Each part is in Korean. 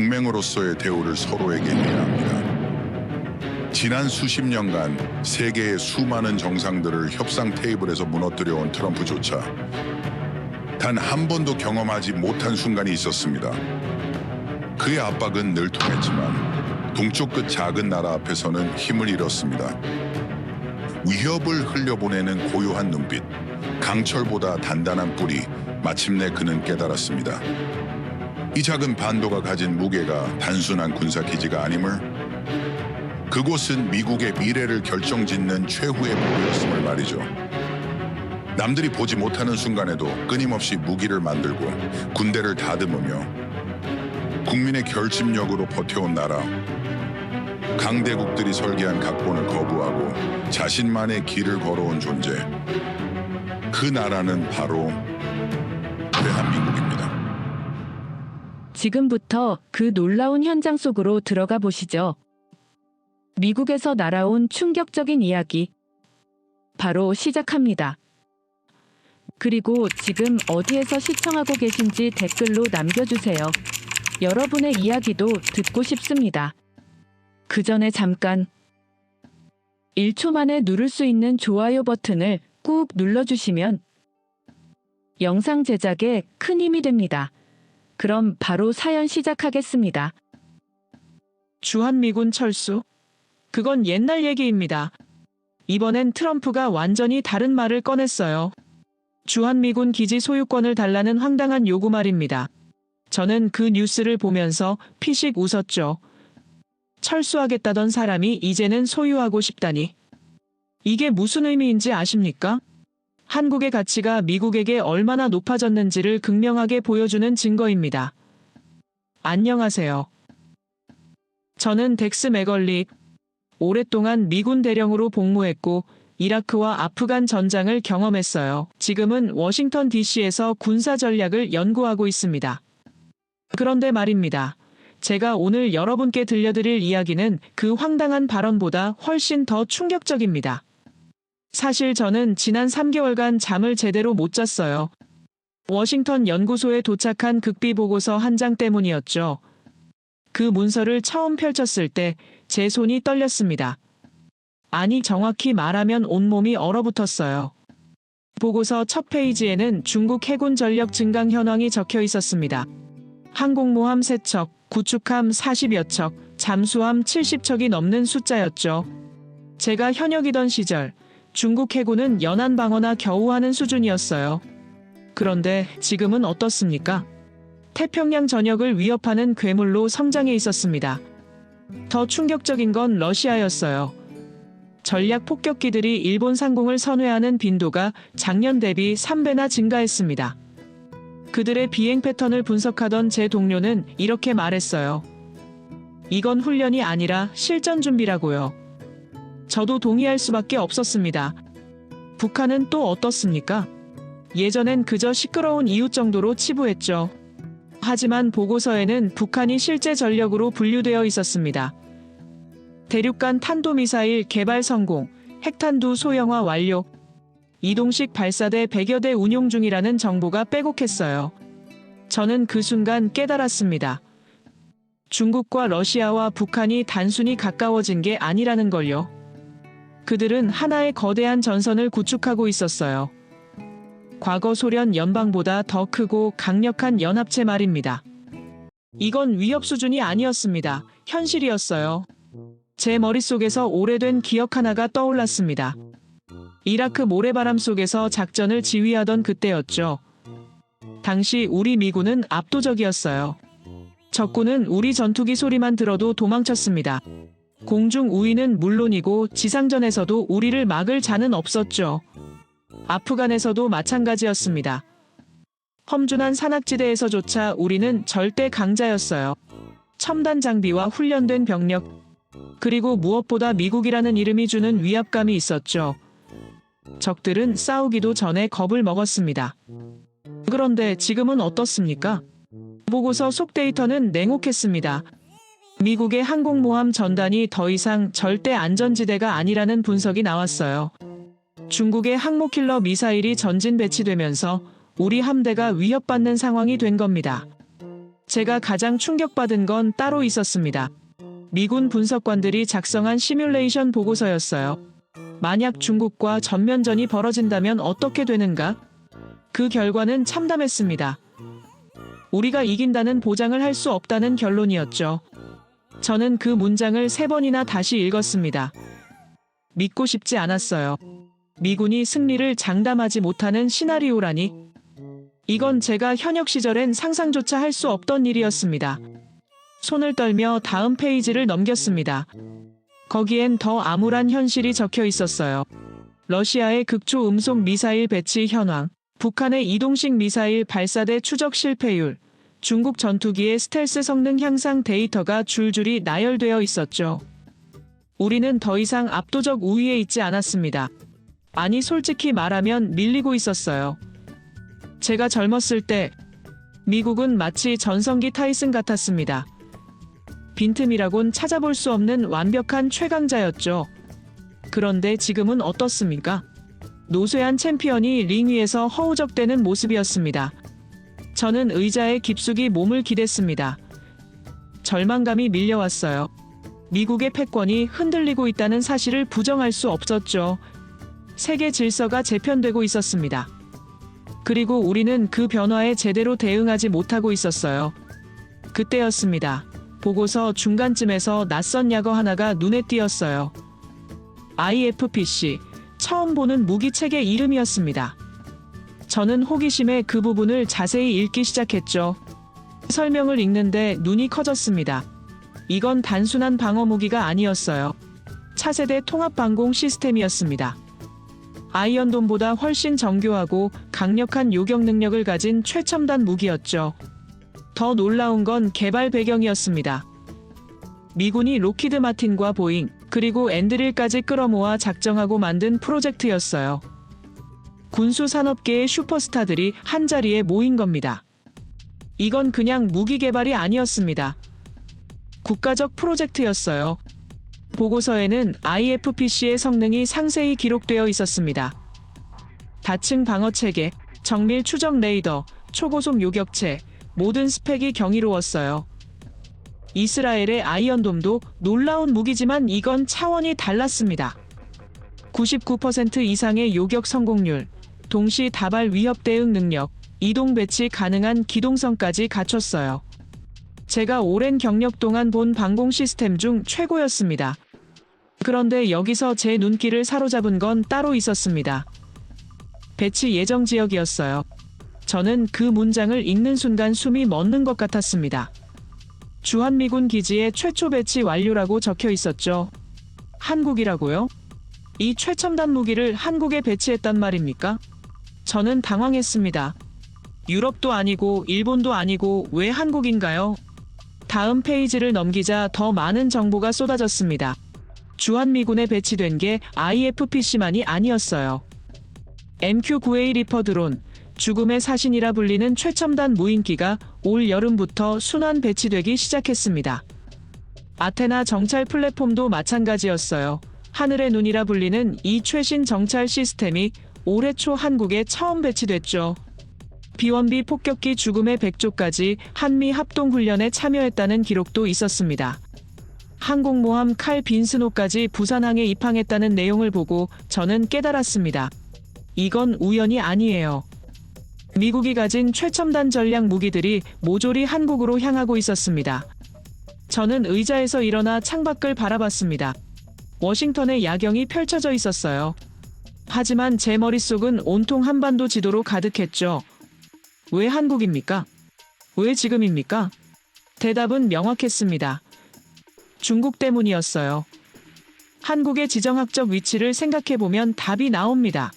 동맹으로서의 대우를 서로에게 해야 합니다. 지난 수십 년간 세계의 수많은 정상들을 협상 테이블에서 무너뜨려온 트럼프조차 단 한 번도 경험하지 못한 순간이 있었습니다. 그의 압박은 늘 통했지만 동쪽 끝 작은 나라 앞에서는 힘을 잃었습니다. 위협을 흘려보내는 고요한 눈빛, 강철보다 단단한 뿌리, 마침내 그는 깨달았습니다. 이 작은 반도가 가진 무게가 단순한 군사기지가 아님을, 그곳은 미국의 미래를 결정짓는 최후의 보루였음을 말이죠. 남들이 보지 못하는 순간에도 끊임없이 무기를 만들고 군대를 다듬으며 국민의 결집력으로 버텨온 나라, 강대국들이 설계한 각본을 거부하고 자신만의 길을 걸어온 존재, 그 나라는 바로 대한민국입니다. 지금부터 그 놀라운 현장 속으로 들어가 보시죠. 미국에서 날아온 충격적인 이야기 바로 시작합니다. 그리고 지금 어디에서 시청하고 계신지 댓글로 남겨주세요. 여러분의 이야기도 듣고 싶습니다. 그 전에 잠깐 1초 만에 누를 수 있는 좋아요 버튼을 꾹 눌러주시면 영상 제작에 큰 힘이 됩니다. 그럼 바로 사연 시작하겠습니다. 주한미군 철수? 그건 옛날 얘기입니다. 이번엔 트럼프가 완전히 다른 말을 꺼냈어요. 주한미군 기지 소유권을 달라는 황당한 요구 말입니다. 저는 그 뉴스를 보면서 피식 웃었죠. 철수하겠다던 사람이 이제는 소유하고 싶다니. 이게 무슨 의미인지 아십니까? 한국의 가치가 미국에게 얼마나 높아졌는지를 극명하게 보여주는 증거입니다. 안녕하세요. 저는 덱스 맥걸리. 오랫동안 미군 대령으로 복무했고 이라크와 아프간 전장을 경험했어요. 지금은 워싱턴 DC에서 군사 전략을 연구하고 있습니다. 그런데 말입니다. 제가 오늘 여러분께 들려드릴 이야기는 그 황당한 발언보다 훨씬 더 충격적입니다. 사실 저는 지난 3개월간 잠을 제대로 못 잤어요. 워싱턴 연구소에 도착한 극비 보고서 한 장 때문이었죠. 그 문서를 처음 펼쳤을 때 제 손이 떨렸습니다. 아니, 정확히 말하면 온몸이 얼어붙었어요. 보고서 첫 페이지에는 중국 해군 전력 증강 현황이 적혀 있었습니다. 항공모함 3척, 구축함 40여 척, 잠수함 70척이 넘는 숫자였죠. 제가 현역이던 시절 중국 해군은 연안 방어나 겨우 하는 수준이었어요. 그런데 지금은 어떻습니까? 태평양 전역을 위협하는 괴물로 성장해 있었습니다. 더 충격적인 건 러시아였어요. 전략 폭격기들이 일본 상공을 선회하는 빈도가 작년 대비 3배나 증가했습니다. 그들의 비행 패턴을 분석하던 제 동료는 이렇게 말했어요. 이건 훈련이 아니라 실전 준비라고요. 저도 동의할 수밖에 없었습니다. 북한은 또 어떻습니까? 예전엔 그저 시끄러운 이웃 정도로 치부했죠. 하지만 보고서에는 북한이 실제 전력으로 분류되어 있었습니다. 대륙간 탄도미사일 개발 성공, 핵탄두 소형화 완료, 이동식 발사대 100여 대 운용 중이라는 정보가 빼곡했어요. 저는 그 순간 깨달았습니다. 중국과 러시아와 북한이 단순히 가까워진 게 아니라는 걸요. 그들은 하나의 거대한 전선을 구축하고 있었어요. 과거 소련 연방보다 더 크고 강력한 연합체 말입니다. 이건 위협 수준이 아니었습니다. 현실이었어요. 제 머릿속에서 오래된 기억 하나가 떠올랐습니다. 이라크 모래바람 속에서 작전을 지휘하던 그때였죠. 당시 우리 미군은 압도적이었어요. 적군은 우리 전투기 소리만 들어도 도망쳤습니다. 공중 우위는 물론이고 지상전에서도 우리를 막을 자는 없었죠. 아프간에서도 마찬가지였습니다. 험준한 산악지대에서조차 우리는 절대 강자였어요. 첨단 장비와 훈련된 병력, 그리고 무엇보다 미국이라는 이름이 주는 위압감이 있었죠. 적들은 싸우기도 전에 겁을 먹었습니다. 그런데 지금은 어떻습니까? 보고서 속 데이터는 냉혹했습니다. 미국의 항공모함 전단이 더 이상 절대 안전지대가 아니라는 분석이 나왔어요. 중국의 항모킬러 미사일이 전진 배치되면서 우리 함대가 위협받는 상황이 된 겁니다. 제가 가장 충격받은 건 따로 있었습니다. 미군 분석관들이 작성한 시뮬레이션 보고서였어요. 만약 중국과 전면전이 벌어진다면 어떻게 되는가? 그 결과는 참담했습니다. 우리가 이긴다는 보장을 할 수 없다는 결론이었죠. 저는 그 문장을 3번이나 다시 읽었습니다. 믿고 싶지 않았어요. 미군이 승리를 장담하지 못하는 시나리오라니. 이건 제가 현역 시절엔 상상조차 할 수 없던 일이었습니다. 손을 떨며 다음 페이지를 넘겼습니다. 거기엔 더 암울한 현실이 적혀 있었어요. 러시아의 극초 음속 미사일 배치 현황, 북한의 이동식 미사일 발사대 추적 실패율, 중국 전투기의 스텔스 성능 향상 데이터가 줄줄이 나열되어 있었죠. 우리는 더 이상 압도적 우위에 있지 않았습니다. 아니, 솔직히 말하면 밀리고 있었어요. 제가 젊었을 때 미국은 마치 전성기 타이슨 같았습니다. 빈틈이라곤 찾아볼 수 없는 완벽한 최강자였죠. 그런데 지금은 어떻습니까? 노쇠한 챔피언이 링 위에서 허우적대는 모습이었습니다. 저는 의자에 깊숙이 몸을 기댔습니다. 절망감이 밀려왔어요. 미국의 패권이 흔들리고 있다는 사실을 부정할 수 없었죠. 세계 질서가 재편되고 있었습니다. 그리고 우리는 그 변화에 제대로 대응하지 못하고 있었어요. 그때였습니다. 보고서 중간쯤에서 낯선 약어 하나가 눈에 띄었어요. IFPC, 처음 보는 무기체계 이름이었습니다. 저는 호기심에 그 부분을 자세히 읽기 시작했죠. 설명을 읽는데 눈이 커졌습니다. 이건 단순한 방어 무기가 아니었어요. 차세대 통합 방공 시스템이었습니다. 아이언돔보다 훨씬 정교하고 강력한 요격 능력을 가진 최첨단 무기였죠. 더 놀라운 건 개발 배경이었습니다. 미군이 로키드 마틴과 보잉, 그리고 앤드릴까지 끌어모아 작정하고 만든 프로젝트였어요. 군수 산업계의 슈퍼스타들이 한자리에 모인 겁니다. 이건 그냥 무기 개발이 아니었습니다. 국가적 프로젝트였어요. 보고서에는 IFPC의 성능이 상세히 기록되어 있었습니다. 다층 방어체계, 정밀 추적 레이더, 초고속 요격체, 모든 스펙이 경이로웠어요. 이스라엘의 아이언돔도 놀라운 무기지만 이건 차원이 달랐습니다. 99% 이상의 요격 성공률, 동시 다발 위협 대응 능력, 이동 배치 가능한 기동성까지 갖췄어요. 제가 오랜 경력 동안 본 방공 시스템 중 최고였습니다. 그런데 여기서 제 눈길을 사로잡은 건 따로 있었습니다. 배치 예정 지역이었어요. 저는 그 문장을 읽는 순간 숨이 멎는 것 같았습니다. 주한미군 기지에 최초 배치 완료라고 적혀 있었죠. 한국이라고요? 이 최첨단 무기를 한국에 배치했단 말입니까? 저는 당황했습니다. 유럽도 아니고 일본도 아니고 왜 한국인가요? 다음 페이지를 넘기자 더 많은 정보가 쏟아졌습니다. 주한미군에 배치된 게 IFPC만이 아니었어요. MQ-9A 리퍼 드론, 죽음의 사신이라 불리는 최첨단 무인기가 올 여름부터 순환 배치되기 시작했습니다. 아테나 정찰 플랫폼도 마찬가지였어요. 하늘의 눈이라 불리는 이 최신 정찰 시스템이 올해 초 한국에 처음 배치됐죠. B-1B 폭격기 죽음의 백조까지 한미 합동훈련에 참여했다는 기록도 있었습니다. 항공모함 칼 빈스노까지 부산항에 입항했다는 내용을 보고 저는 깨달았습니다. 이건 우연이 아니에요. 미국이 가진 최첨단 전략 무기들이 모조리 한국으로 향하고 있었습니다. 저는 의자에서 일어나 창밖을 바라봤습니다. 워싱턴의 야경이 펼쳐져 있었어요. 하지만 제 머릿속은 온통 한반도 지도로 가득했죠. 왜 한국입니까? 왜 지금입니까? 대답은 명확했습니다. 중국 때문이었어요. 한국의 지정학적 위치를 생각해보면 답이 나옵니다.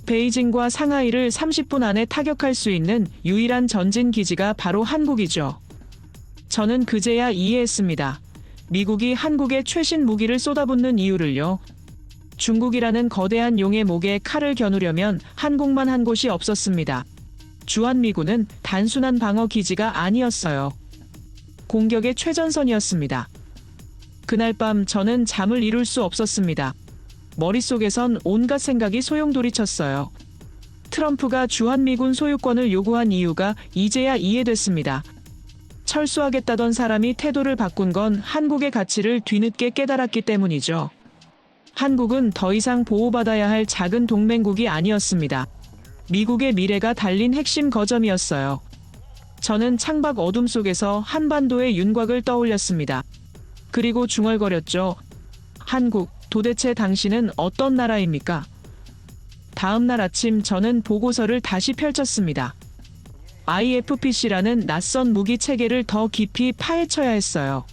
베이징과 상하이를 30분 안에 타격할 수 있는 유일한 전진 기지가 바로 한국이죠. 저는 그제야 이해했습니다. 미국이 한국에 최신 무기를 쏟아붓는 이유를요. 중국이라는 거대한 용의 목에 칼을 겨누려면 한국만 한 곳이 없었습니다. 주한미군은 단순한 방어 기지가 아니었어요. 공격의 최전선이었습니다. 그날 밤 저는 잠을 이룰 수 없었습니다. 머릿속에선 온갖 생각이 소용돌이쳤어요. 트럼프가 주한미군 소유권을 요구한 이유가 이제야 이해됐습니다. 철수하겠다던 사람이 태도를 바꾼 건 한국의 가치를 뒤늦게 깨달았기 때문이죠. 한국은 더 이상 보호받아야 할 작은 동맹국이 아니었습니다. 미국의 미래가 달린 핵심 거점이었어요. 저는 창밖 어둠 속에서 한반도의 윤곽을 떠올렸습니다. 그리고 중얼거렸죠. 한국, 도대체 당신은 어떤 나라입니까? 다음 날 아침 저는 보고서를 다시 펼쳤습니다. IFPC라는 낯선 무기 체계를 더 깊이 파헤쳐야 했어요.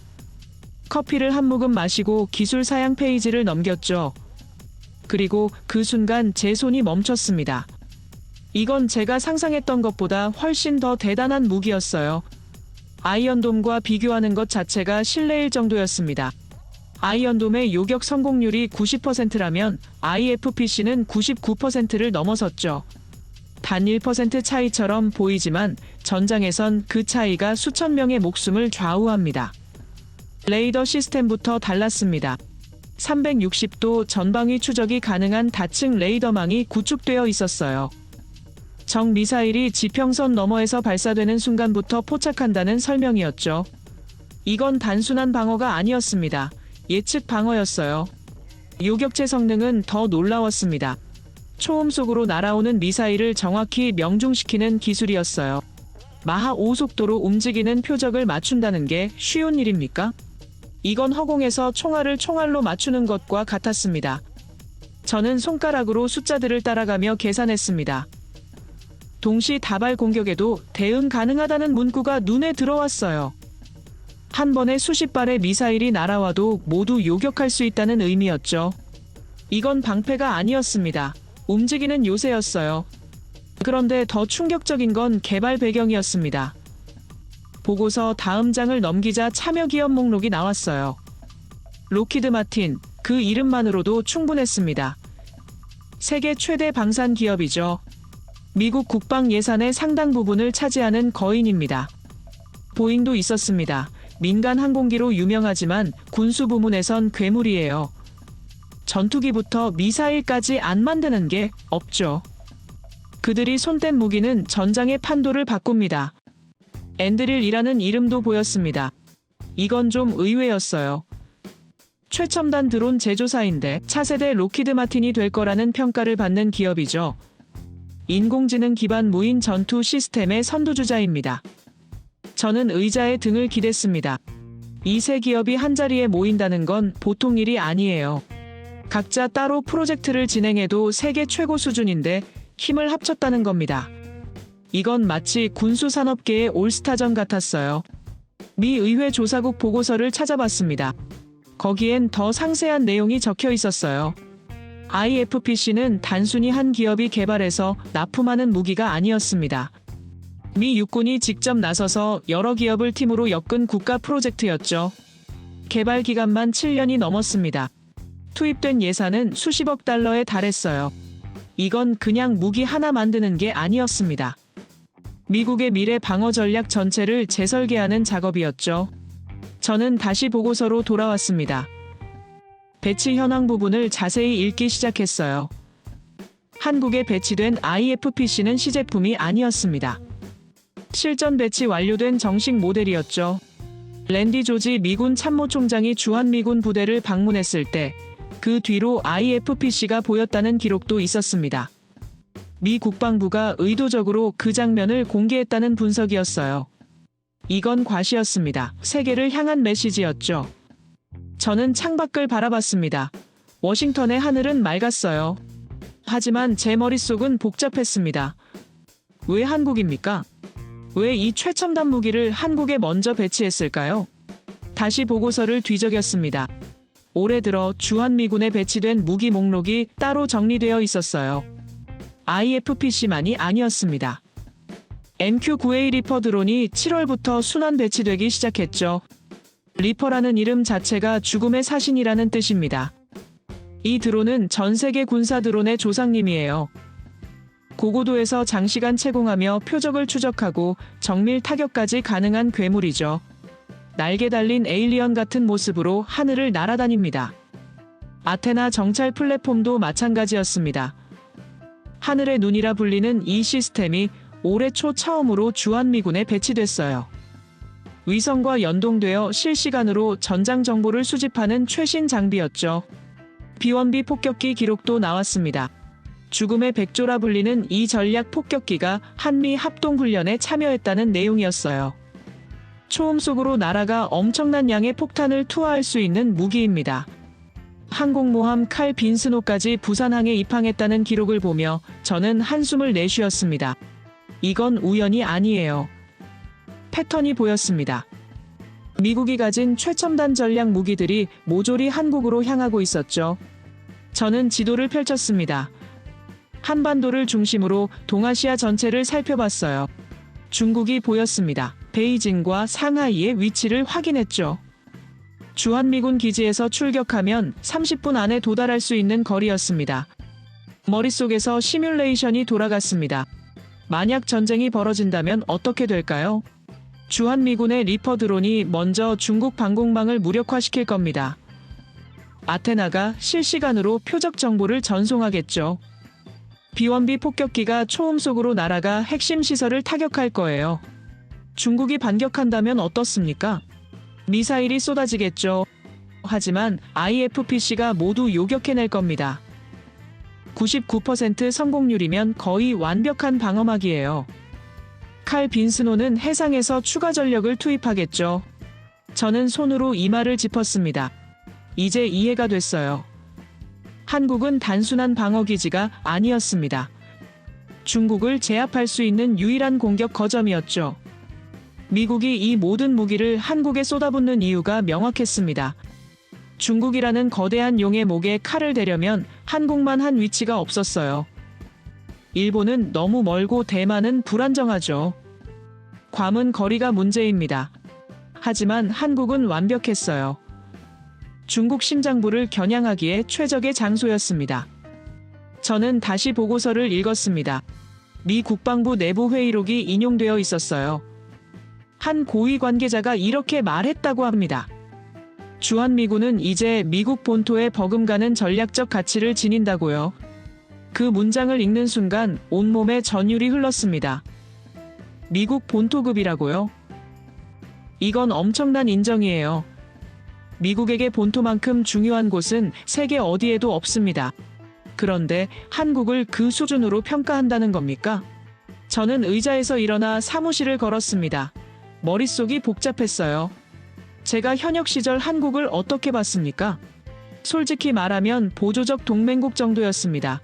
커피를 한 모금 마시고 기술 사양 페이지를 넘겼죠. 그리고 그 순간 제 손이 멈췄습니다. 이건 제가 상상했던 것보다 훨씬 더 대단한 무기였어요. 아이언돔과 비교하는 것 자체가 실례일 정도였습니다. 아이언돔의 요격 성공률이 90%라면 IFPC는 99%를 넘어섰죠. 단 1% 차이처럼 보이지만 전장에선 그 차이가 수천 명의 목숨을 좌우합니다. 레이더 시스템부터 달랐습니다. 360도 전방위 추적이 가능한 다층 레이더망이 구축되어 있었어요. 적 미사일이 지평선 너머에서 발사되는 순간부터 포착한다는 설명이었죠. 이건 단순한 방어가 아니었습니다. 예측 방어였어요. 요격체 성능은 더 놀라웠습니다. 초음속으로 날아오는 미사일을 정확히 명중시키는 기술이었어요. 마하 5 속도로 움직이는 표적을 맞춘다는 게 쉬운 일입니까? 이건 허공에서 총알을 총알로 맞추는 것과 같았습니다. 저는 손가락으로 숫자들을 따라가며 계산했습니다. 동시 다발 공격에도 대응 가능하다는 문구가 눈에 들어왔어요. 한 번에 수십 발의 미사일이 날아와도 모두 요격할 수 있다는 의미였죠. 이건 방패가 아니었습니다. 움직이는 요새였어요. 그런데 더 충격적인 건 개발 배경이었습니다. 보고서 다음 장을 넘기자 참여 기업 목록이 나왔어요. 로키드 마틴, 그 이름만으로도 충분했습니다. 세계 최대 방산 기업이죠. 미국 국방 예산의 상당 부분을 차지하는 거인입니다. 보잉도 있었습니다. 민간 항공기로 유명하지만 군수 부문에선 괴물이에요. 전투기부터 미사일까지 안 만드는 게 없죠. 그들이 손댄 무기는 전장의 판도를 바꿉니다. 엔드릴이라는 이름도 보였습니다. 이건 좀 의외였어요. 최첨단 드론 제조사인데 차세대 로키드 마틴이 될 거라는 평가를 받는 기업이죠. 인공지능 기반 무인 전투 시스템의 선두주자입니다. 저는 의자에 등을 기댔습니다. 이 세 기업이 한자리에 모인다는 건 보통 일이 아니에요. 각자 따로 프로젝트를 진행해도 세계 최고 수준인데 힘을 합쳤다는 겁니다. 이건 마치 군수산업계의 올스타전 같았어요. 미 의회 조사국 보고서를 찾아봤습니다. 거기엔 더 상세한 내용이 적혀 있었어요. IFPC는 단순히 한 기업이 개발해서 납품하는 무기가 아니었습니다. 미 육군이 직접 나서서 여러 기업을 팀으로 엮은 국가 프로젝트였죠. 개발 기간만 7년이 넘었습니다. 투입된 예산은 수십억 달러에 달했어요. 이건 그냥 무기 하나 만드는 게 아니었습니다. 미국의 미래 방어 전략 전체를 재설계하는 작업이었죠. 저는 다시 보고서로 돌아왔습니다. 배치 현황 부분을 자세히 읽기 시작했어요. 한국에 배치된 IFPC는 시제품이 아니었습니다. 실전 배치 완료된 정식 모델이었죠. 랜디 조지 미군 참모총장이 주한미군 부대를 방문했을 때 그 뒤로 IFPC가 보였다는 기록도 있었습니다. 미 국방부가 의도적으로 그 장면을 공개했다는 분석이었어요. 이건 과시였습니다. 세계를 향한 메시지였죠. 저는 창밖을 바라봤습니다. 워싱턴의 하늘은 맑았어요. 하지만 제 머릿속은 복잡했습니다. 왜 한국입니까? 왜 이 최첨단 무기를 한국에 먼저 배치했을까요? 다시 보고서를 뒤적였습니다. 올해 들어 주한미군에 배치된 무기 목록이 따로 정리되어 있었어요. IFPC만이 아니었습니다. MQ-9A 리퍼 드론이 7월부터 순환 배치되기 시작했죠. 리퍼라는 이름 자체가 죽음의 사신이라는 뜻입니다. 이 드론은 전 세계 군사 드론의 조상님이에요. 고고도에서 장시간 채공하며 표적을 추적하고 정밀 타격까지 가능한 괴물이죠. 날개 달린 에일리언 같은 모습으로 하늘을 날아다닙니다. 아테나 정찰 플랫폼도 마찬가지였습니다. 하늘의 눈이라 불리는 이 시스템이 올해 초 처음으로 주한미군에 배치됐어요. 위성과 연동되어 실시간으로 전장 정보를 수집하는 최신 장비였죠. B-1B 폭격기 기록도 나왔습니다. 죽음의 백조라 불리는 이 전략 폭격기가 한미 합동훈련에 참여했다는 내용이었어요. 초음 속으로 날아가 엄청난 양의 폭탄을 투하할 수 있는 무기입니다. 항공모함 칼 빈스노까지 부산항에 입항했다는 기록을 보며 저는 한숨을 내쉬었습니다. 이건 우연이 아니에요. 패턴이 보였습니다. 미국이 가진 최첨단 전략 무기들이 모조리 한국으로 향하고 있었죠. 저는 지도를 펼쳤습니다. 한반도를 중심으로 동아시아 전체를 살펴봤어요. 중국이 보였습니다. 베이징과 상하이의 위치를 확인했죠. 주한미군 기지에서 출격하면 30분 안에 도달할 수 있는 거리였습니다. 머릿속에서 시뮬레이션이 돌아갔습니다. 만약 전쟁이 벌어진다면 어떻게 될까요? 주한미군의 리퍼 드론이 먼저 중국 방공망을 무력화시킬 겁니다. 아테나가 실시간으로 표적 정보를 전송하겠죠. B-1B 폭격기가 초음 속으로 날아가 핵심 시설을 타격할 거예요. 중국이 반격한다면 어떻습니까? 미사일이 쏟아지겠죠. 하지만 IFPC가 모두 요격해낼 겁니다. 99% 성공률이면 거의 완벽한 방어막이에요. 칼 빈스노는 해상에서 추가 전력을 투입하겠죠. 저는 손으로 이마를 짚었습니다. 이제 이해가 됐어요. 한국은 단순한 방어기지가 아니었습니다. 중국을 제압할 수 있는 유일한 공격 거점이었죠. 미국이 이 모든 무기를 한국에 쏟아붓는 이유가 명확했습니다. 중국이라는 거대한 용의 목에 칼을 대려면 한국만 한 위치가 없었어요. 일본은 너무 멀고 대만은 불안정하죠. 괌은 거리가 문제입니다. 하지만 한국은 완벽했어요. 중국 심장부를 겨냥하기에 최적의 장소였습니다. 저는 다시 보고서를 읽었습니다. 미 국방부 내부 회의록이 인용되어 있었어요. 한 고위 관계자가 이렇게 말했다고 합니다. 주한미군은 이제 미국 본토에 버금가는 전략적 가치를 지닌다고요. 그 문장을 읽는 순간 온몸에 전율이 흘렀습니다. 미국 본토급이라고요? 이건 엄청난 인정이에요. 미국에게 본토만큼 중요한 곳은 세계 어디에도 없습니다. 그런데 한국을 그 수준으로 평가한다는 겁니까? 저는 의자에서 일어나 사무실을 걸었습니다. 머릿속이 복잡했어요. 제가 현역 시절 한국을 어떻게 봤습니까? 솔직히 말하면 보조적 동맹국 정도였습니다.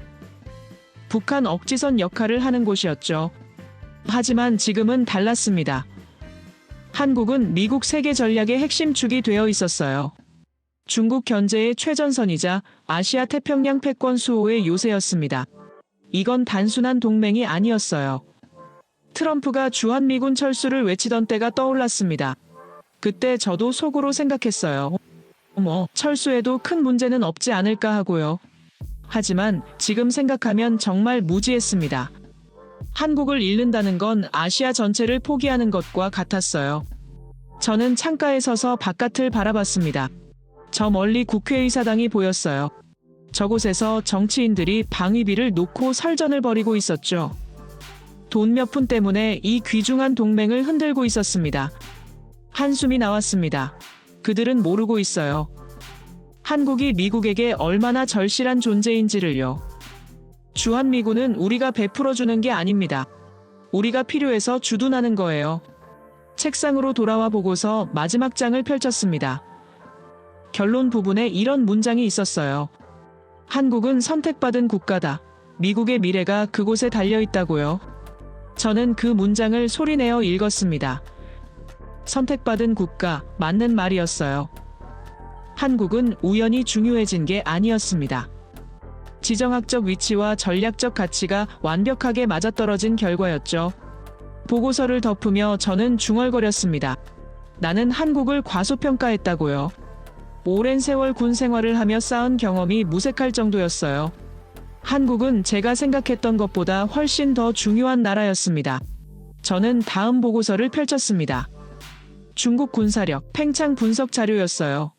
북한 억지선 역할을 하는 곳이었죠. 하지만 지금은 달랐습니다. 한국은 미국 세계 전략의 핵심 축이 되어 있었어요. 중국 견제의 최전선이자 아시아 태평양 패권 수호의 요새였습니다. 이건 단순한 동맹이 아니었어요. 트럼프가 주한미군 철수를 외치던 때가 떠올랐습니다. 그때 저도 속으로 생각했어요. 철수에도 큰 문제는 없지 않을까 하고요. 하지만 지금 생각하면 정말 무지했습니다. 한국을 잃는다는 건 아시아 전체를 포기하는 것과 같았어요. 저는 창가에 서서 바깥을 바라봤습니다. 저 멀리 국회의사당이 보였어요. 저곳에서 정치인들이 방위비를 놓고 설전을 벌이고 있었죠. 돈 몇 푼 때문에 이 귀중한 동맹을 흔들고 있었습니다. 한숨이 나왔습니다. 그들은 모르고 있어요. 한국이 미국에게 얼마나 절실한 존재인지를요. 주한미군은 우리가 베풀어주는 게 아닙니다. 우리가 필요해서 주둔하는 거예요. 책상으로 돌아와 보고서 마지막 장을 펼쳤습니다. 결론 부분에 이런 문장이 있었어요. 한국은 선택받은 국가다. 미국의 미래가 그곳에 달려있다고요. 저는 그 문장을 소리내어 읽었습니다. 선택받은 국가, 맞는 말이었어요. 한국은 우연히 중요해진 게 아니었습니다. 지정학적 위치와 전략적 가치가 완벽하게 맞아떨어진 결과였죠. 보고서를 덮으며 저는 중얼거렸습니다. 나는 한국을 과소평가했다고요. 오랜 세월 군 생활을 하며 쌓은 경험이 무색할 정도였어요. 한국은 제가 생각했던 것보다 훨씬 더 중요한 나라였습니다. 저는 다음 보고서를 펼쳤습니다. 중국 군사력, 팽창 분석 자료였어요.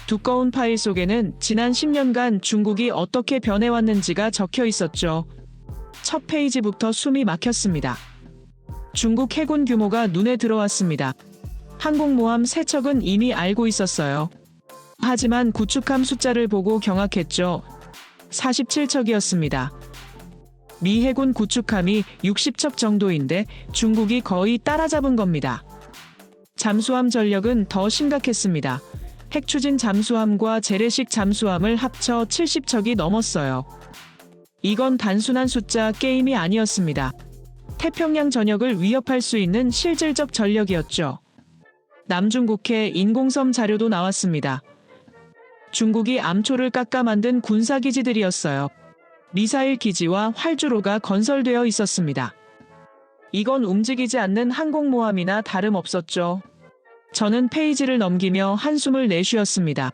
두꺼운 파일 속에는 지난 10년간 중국이 어떻게 변해왔는지가 적혀 있었죠. 첫 페이지부터 숨이 막혔습니다. 중국 해군 규모가 눈에 들어왔습니다. 항공모함 3척은 이미 알고 있었어요. 하지만 구축함 숫자를 보고 경악했죠. 47척이었습니다. 미 해군 구축함이 60척 정도인데 중국이 거의 따라잡은 겁니다. 잠수함 전력은 더 심각했습니다. 핵추진 잠수함과 재래식 잠수함을 합쳐 70척이 넘었어요. 이건 단순한 숫자 게임이 아니었습니다. 태평양 전역을 위협할 수 있는 실질적 전력이었죠. 남중국해 인공섬 자료도 나왔습니다. 중국이 암초를 깎아 만든 군사기지들이었어요. 미사일 기지와 활주로가 건설되어 있었습니다. 이건 움직이지 않는 항공모함이나 다름없었죠. 저는 페이지를 넘기며 한숨을 내쉬었습니다.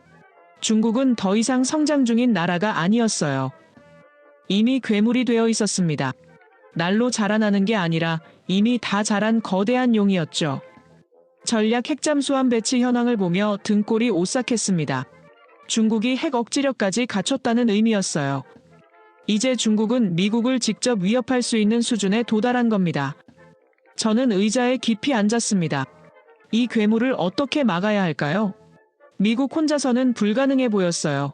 중국은 더 이상 성장 중인 나라가 아니었어요. 이미 괴물이 되어 있었습니다. 날로 자라나는 게 아니라 이미 다 자란 거대한 용이었죠. 전략 핵잠수함 배치 현황을 보며 등골이 오싹했습니다. 중국이 핵 억지력까지 갖췄다는 의미였어요. 이제 중국은 미국을 직접 위협할 수 있는 수준에 도달한 겁니다. 저는 의자에 깊이 앉았습니다. 이 괴물을 어떻게 막아야 할까요? 미국 혼자서는 불가능해 보였어요.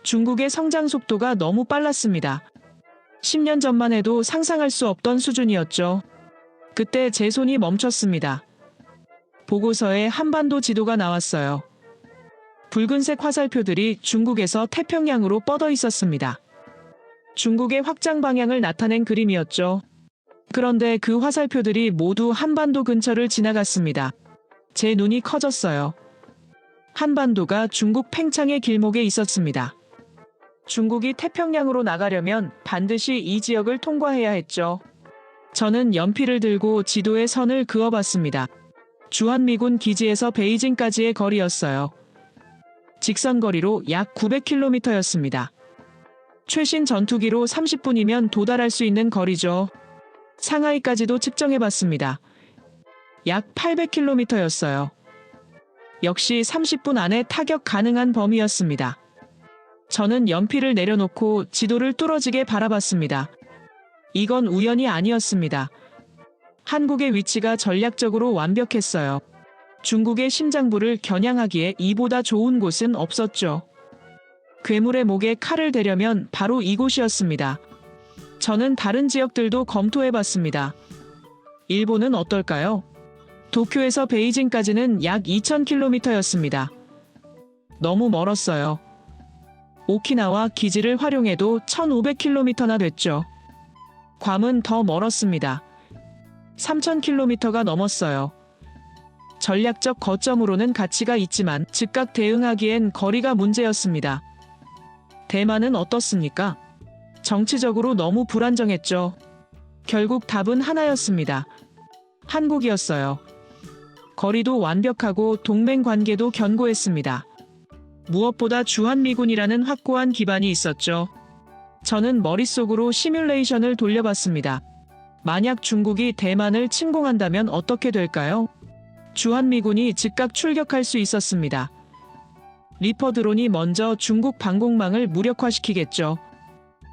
중국의 성장 속도가 너무 빨랐습니다. 10년 전만 해도 상상할 수 없던 수준이었죠. 그때 제 손이 멈췄습니다. 보고서에 한반도 지도가 나왔어요. 붉은색 화살표들이 중국에서 태평양으로 뻗어 있었습니다. 중국의 확장 방향을 나타낸 그림이었죠. 그런데 그 화살표들이 모두 한반도 근처를 지나갔습니다. 제 눈이 커졌어요. 한반도가 중국 팽창의 길목에 있었습니다. 중국이 태평양으로 나가려면 반드시 이 지역을 통과해야 했죠. 저는 연필을 들고 지도에 선을 그어봤습니다. 주한미군 기지에서 베이징까지의 거리였어요. 직선 거리로 약 900km였습니다. 최신 전투기로 30분이면 도달할 수 있는 거리죠. 상하이까지도 측정해봤습니다. 약 800km였어요. 역시 30분 안에 타격 가능한 범위였습니다. 저는 연필을 내려놓고 지도를 뚫어지게 바라봤습니다. 이건 우연이 아니었습니다. 한국의 위치가 전략적으로 완벽했어요. 중국의 심장부를 겨냥하기에 이보다 좋은 곳은 없었죠. 괴물의 목에 칼을 대려면 바로 이곳이었습니다. 저는 다른 지역들도 검토해봤습니다. 일본은 어떨까요? 도쿄에서 베이징까지는 약 2000km였습니다. 너무 멀었어요. 오키나와 기지를 활용해도 1500km나 됐죠. 괌은 더 멀었습니다. 3000km가 넘었어요. 전략적 거점으로는 가치가 있지만 즉각 대응하기엔 거리가 문제였습니다. 대만은 어떻습니까? 정치적으로 너무 불안정했죠. 결국 답은 하나였습니다. 한국이었어요. 거리도 완벽하고 동맹 관계도 견고했습니다. 무엇보다 주한미군이라는 확고한 기반이 있었죠. 저는 머릿속으로 시뮬레이션을 돌려봤습니다. 만약 중국이 대만을 침공한다면 어떻게 될까요? 주한미군이 즉각 출격할 수 있었습니다. 리퍼 드론이 먼저 중국 방공망을 무력화시키겠죠.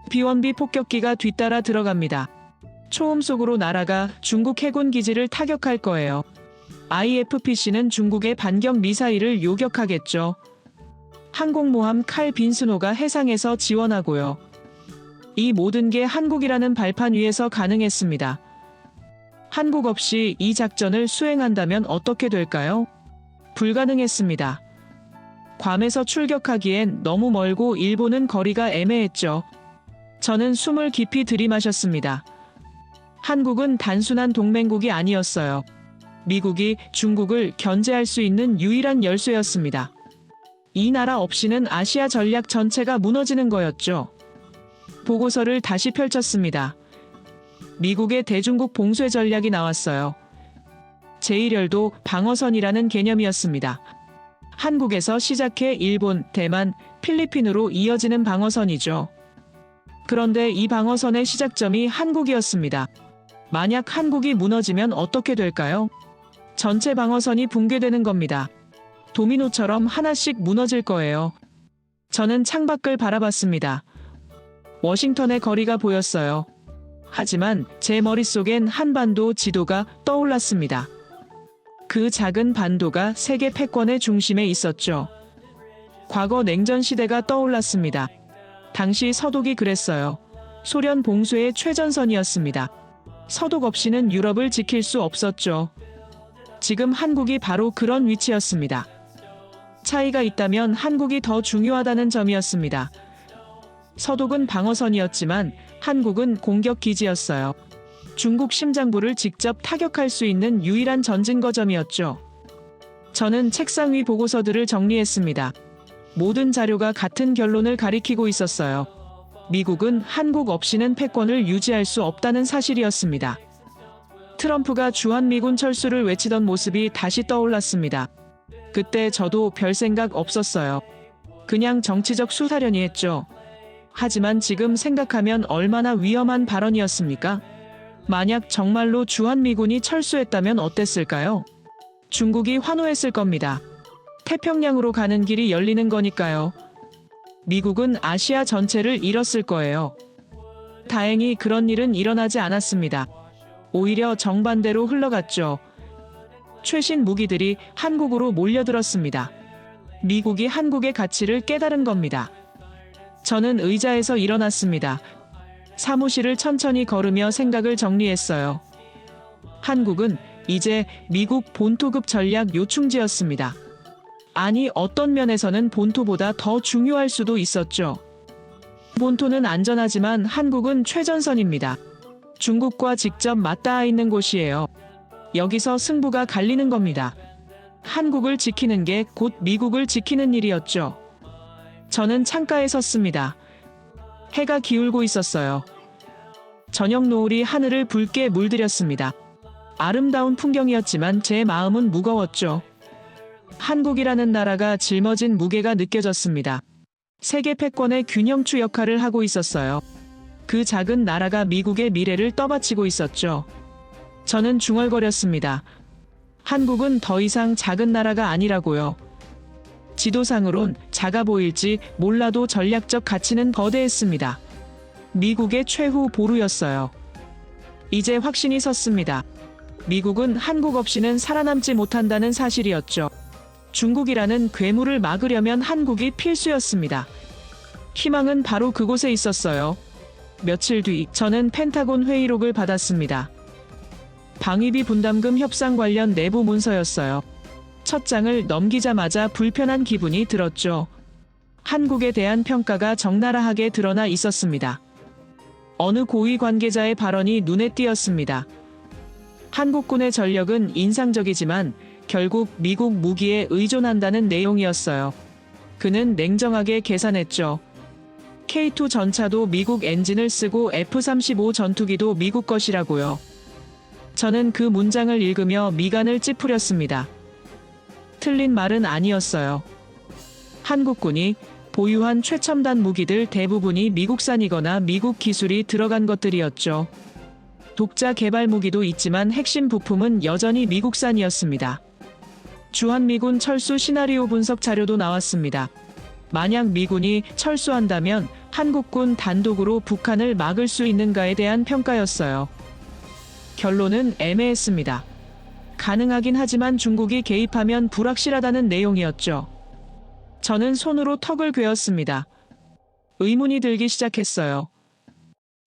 B-1B 폭격기가 뒤따라 들어갑니다. 초음 속으로 날아가 중국 해군 기지를 타격할 거예요. IFPC는 중국의 반격 미사일을 요격하겠죠. 항공모함 칼 빈스노가 해상에서 지원하고요. 이 모든 게 한국이라는 발판 위에서 가능했습니다. 한국 없이 이 작전을 수행한다면 어떻게 될까요? 불가능했습니다. 괌에서 출격하기엔 너무 멀고 일본은 거리가 애매했죠. 저는 숨을 깊이 들이마셨습니다. 한국은 단순한 동맹국이 아니었어요. 미국이 중국을 견제할 수 있는 유일한 열쇠였습니다. 이 나라 없이는 아시아 전략 전체가 무너지는 거였죠. 보고서를 다시 펼쳤습니다. 미국의 대중국 봉쇄 전략이 나왔어요. 제1열도 방어선이라는 개념이었습니다. 한국에서 시작해 일본, 대만, 필리핀으로 이어지는 방어선이죠. 그런데 이 방어선의 시작점이 한국이었습니다. 만약 한국이 무너지면 어떻게 될까요? 전체 방어선이 붕괴되는 겁니다. 도미노처럼 하나씩 무너질 거예요. 저는 창밖을 바라봤습니다. 워싱턴의 거리가 보였어요. 하지만 제 머릿속엔 한반도 지도가 떠올랐습니다. 그 작은 반도가 세계 패권의 중심에 있었죠. 과거 냉전 시대가 떠올랐습니다. 당시 서독이 그랬어요. 소련 봉쇄의 최전선이었습니다. 서독 없이는 유럽을 지킬 수 없었죠. 지금 한국이 바로 그런 위치였습니다. 차이가 있다면 한국이 더 중요하다는 점이었습니다. 서독은 방어선이었지만 한국은 공격기지였어요. 중국 심장부를 직접 타격할 수 있는 유일한 전진 거점이었죠. 저는 책상 위 보고서들을 정리했습니다. 모든 자료가 같은 결론을 가리키고 있었어요. 미국은 한국 없이는 패권을 유지할 수 없다는 사실이었습니다. 트럼프가 주한미군 철수를 외치던 모습이 다시 떠올랐습니다. 그때 저도 별 생각 없었어요. 그냥 정치적 수사련이 했죠. 하지만 지금 생각하면 얼마나 위험한 발언이었습니까? 만약 정말로 주한미군이 철수했다면 어땠을까요? 중국이 환호했을 겁니다. 태평양으로 가는 길이 열리는 거니까요. 미국은 아시아 전체를 잃었을 거예요. 다행히 그런 일은 일어나지 않았습니다. 오히려 정반대로 흘러갔죠. 최신 무기들이 한국으로 몰려들었습니다. 미국이 한국의 가치를 깨달은 겁니다. 저는 의자에서 일어났습니다. 사무실을 천천히 걸으며 생각을 정리했어요. 한국은 이제 미국 본토급 전략 요충지였습니다. 아니, 어떤 면에서는 본토보다 더 중요할 수도 있었죠. 본토는 안전하지만 한국은 최전선입니다. 중국과 직접 맞닿아 있는 곳이에요. 여기서 승부가 갈리는 겁니다. 한국을 지키는 게 곧 미국을 지키는 일이었죠. 저는 창가에 섰습니다. 해가 기울고 있었어요. 저녁 노을이 하늘을 붉게 물들였습니다. 아름다운 풍경이었지만 제 마음은 무거웠죠. 한국이라는 나라가 짊어진 무게가 느껴졌습니다. 세계 패권의 균형추 역할을 하고 있었어요. 그 작은 나라가 미국의 미래를 떠받치고 있었죠. 저는 중얼거렸습니다. 한국은 더 이상 작은 나라가 아니라고요. 지도상으론 작아 보일지 몰라도 전략적 가치는 거대했습니다. 미국의 최후 보루였어요. 이제 확신이 섰습니다. 미국은 한국 없이는 살아남지 못한다는 사실이었죠. 중국이라는 괴물을 막으려면 한국이 필수였습니다. 희망은 바로 그곳에 있었어요. 며칠 뒤 저는 펜타곤 회의록을 받았습니다. 방위비 분담금 협상 관련 내부 문서였어요. 첫 장을 넘기자마자 불편한 기분이 들었죠. 한국에 대한 평가가 적나라하게 드러나 있었습니다. 어느 고위 관계자의 발언이 눈에 띄었습니다. 한국군의 전력은 인상적이지만 결국 미국 무기에 의존한다는 내용이었어요. 그는 냉정하게 계산했죠. K2 전차도 미국 엔진을 쓰고 F-35 전투기도 미국 것이라고요. 저는 그 문장을 읽으며 미간을 찌푸렸습니다. 틀린 말은 아니었어요. 한국군이 보유한 최첨단 무기들 대부분이 미국산이거나 미국 기술이 들어간 것들이었죠. 독자 개발 무기도 있지만 핵심 부품은 여전히 미국산이었습니다. 주한미군 철수 시나리오 분석 자료도 나왔습니다. 만약 미군이 철수한다면 한국군 단독으로 북한을 막을 수 있는가에 대한 평가였어요. 결론은 애매했습니다. 가능하긴 하지만 중국이 개입하면 불확실하다는 내용이었죠. 저는 손으로 턱을 괴었습니다. 의문이 들기 시작했어요.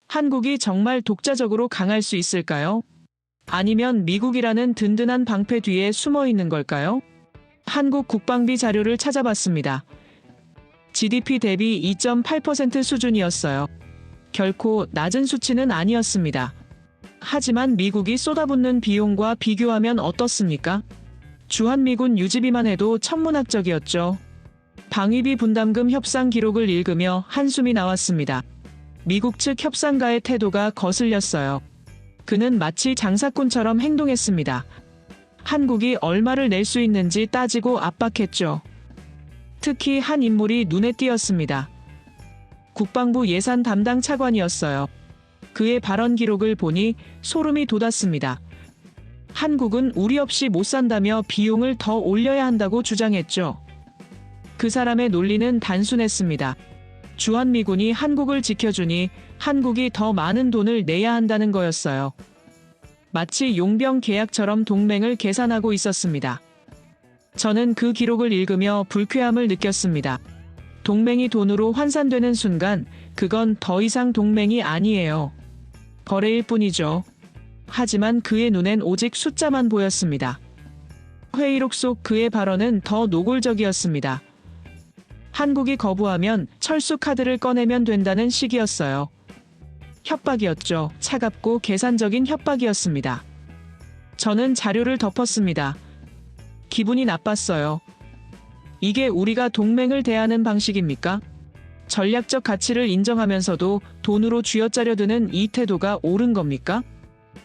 한국이 정말 독자적으로 강할 수 있을까요? 아니면 미국이라는 든든한 방패 뒤에 숨어 있는 걸까요? 한국 국방비 자료를 찾아봤습니다. GDP 대비 2.8% 수준이었어요. 결코 낮은 수치는 아니었습니다. 하지만 미국이 쏟아붓는 비용과 비교하면 어떻습니까? 주한미군 유지비만 해도 천문학적이었죠. 방위비 분담금 협상 기록을 읽으며 한숨이 나왔습니다. 미국 측 협상가의 태도가 거슬렸어요. 그는 마치 장사꾼처럼 행동했습니다. 한국이 얼마를 낼 수 있는지 따지고 압박했죠. 특히 한 인물이 눈에 띄었습니다. 국방부 예산 담당 차관이었어요. 그의 발언 기록을 보니 소름이 돋았습니다. 한국은 우리 없이 못 산다며 비용을 더 올려야 한다고 주장했죠. 그 사람의 논리는 단순했습니다. 주한미군이 한국을 지켜주니 한국이 더 많은 돈을 내야 한다는 거였어요. 마치 용병 계약처럼 동맹을 계산하고 있었습니다. 저는 그 기록을 읽으며 불쾌함을 느꼈습니다. 동맹이 돈으로 환산되는 순간 그건 더 이상 동맹이 아니에요. 거래일 뿐이죠. 하지만 그의 눈엔 오직 숫자만 보였습니다. 회의록 속 그의 발언은 더 노골적이었습니다. 한국이 거부하면 철수 카드를 꺼내면 된다는 식이었어요. 협박이었죠. 차갑고 계산적인 협박이었습니다. 저는 자료를 덮었습니다. 기분이 나빴어요. 이게 우리가 동맹을 대하는 방식입니까? 전략적 가치를 인정하면서도 돈으로 쥐어짜려 드는 이 태도가 옳은 겁니까?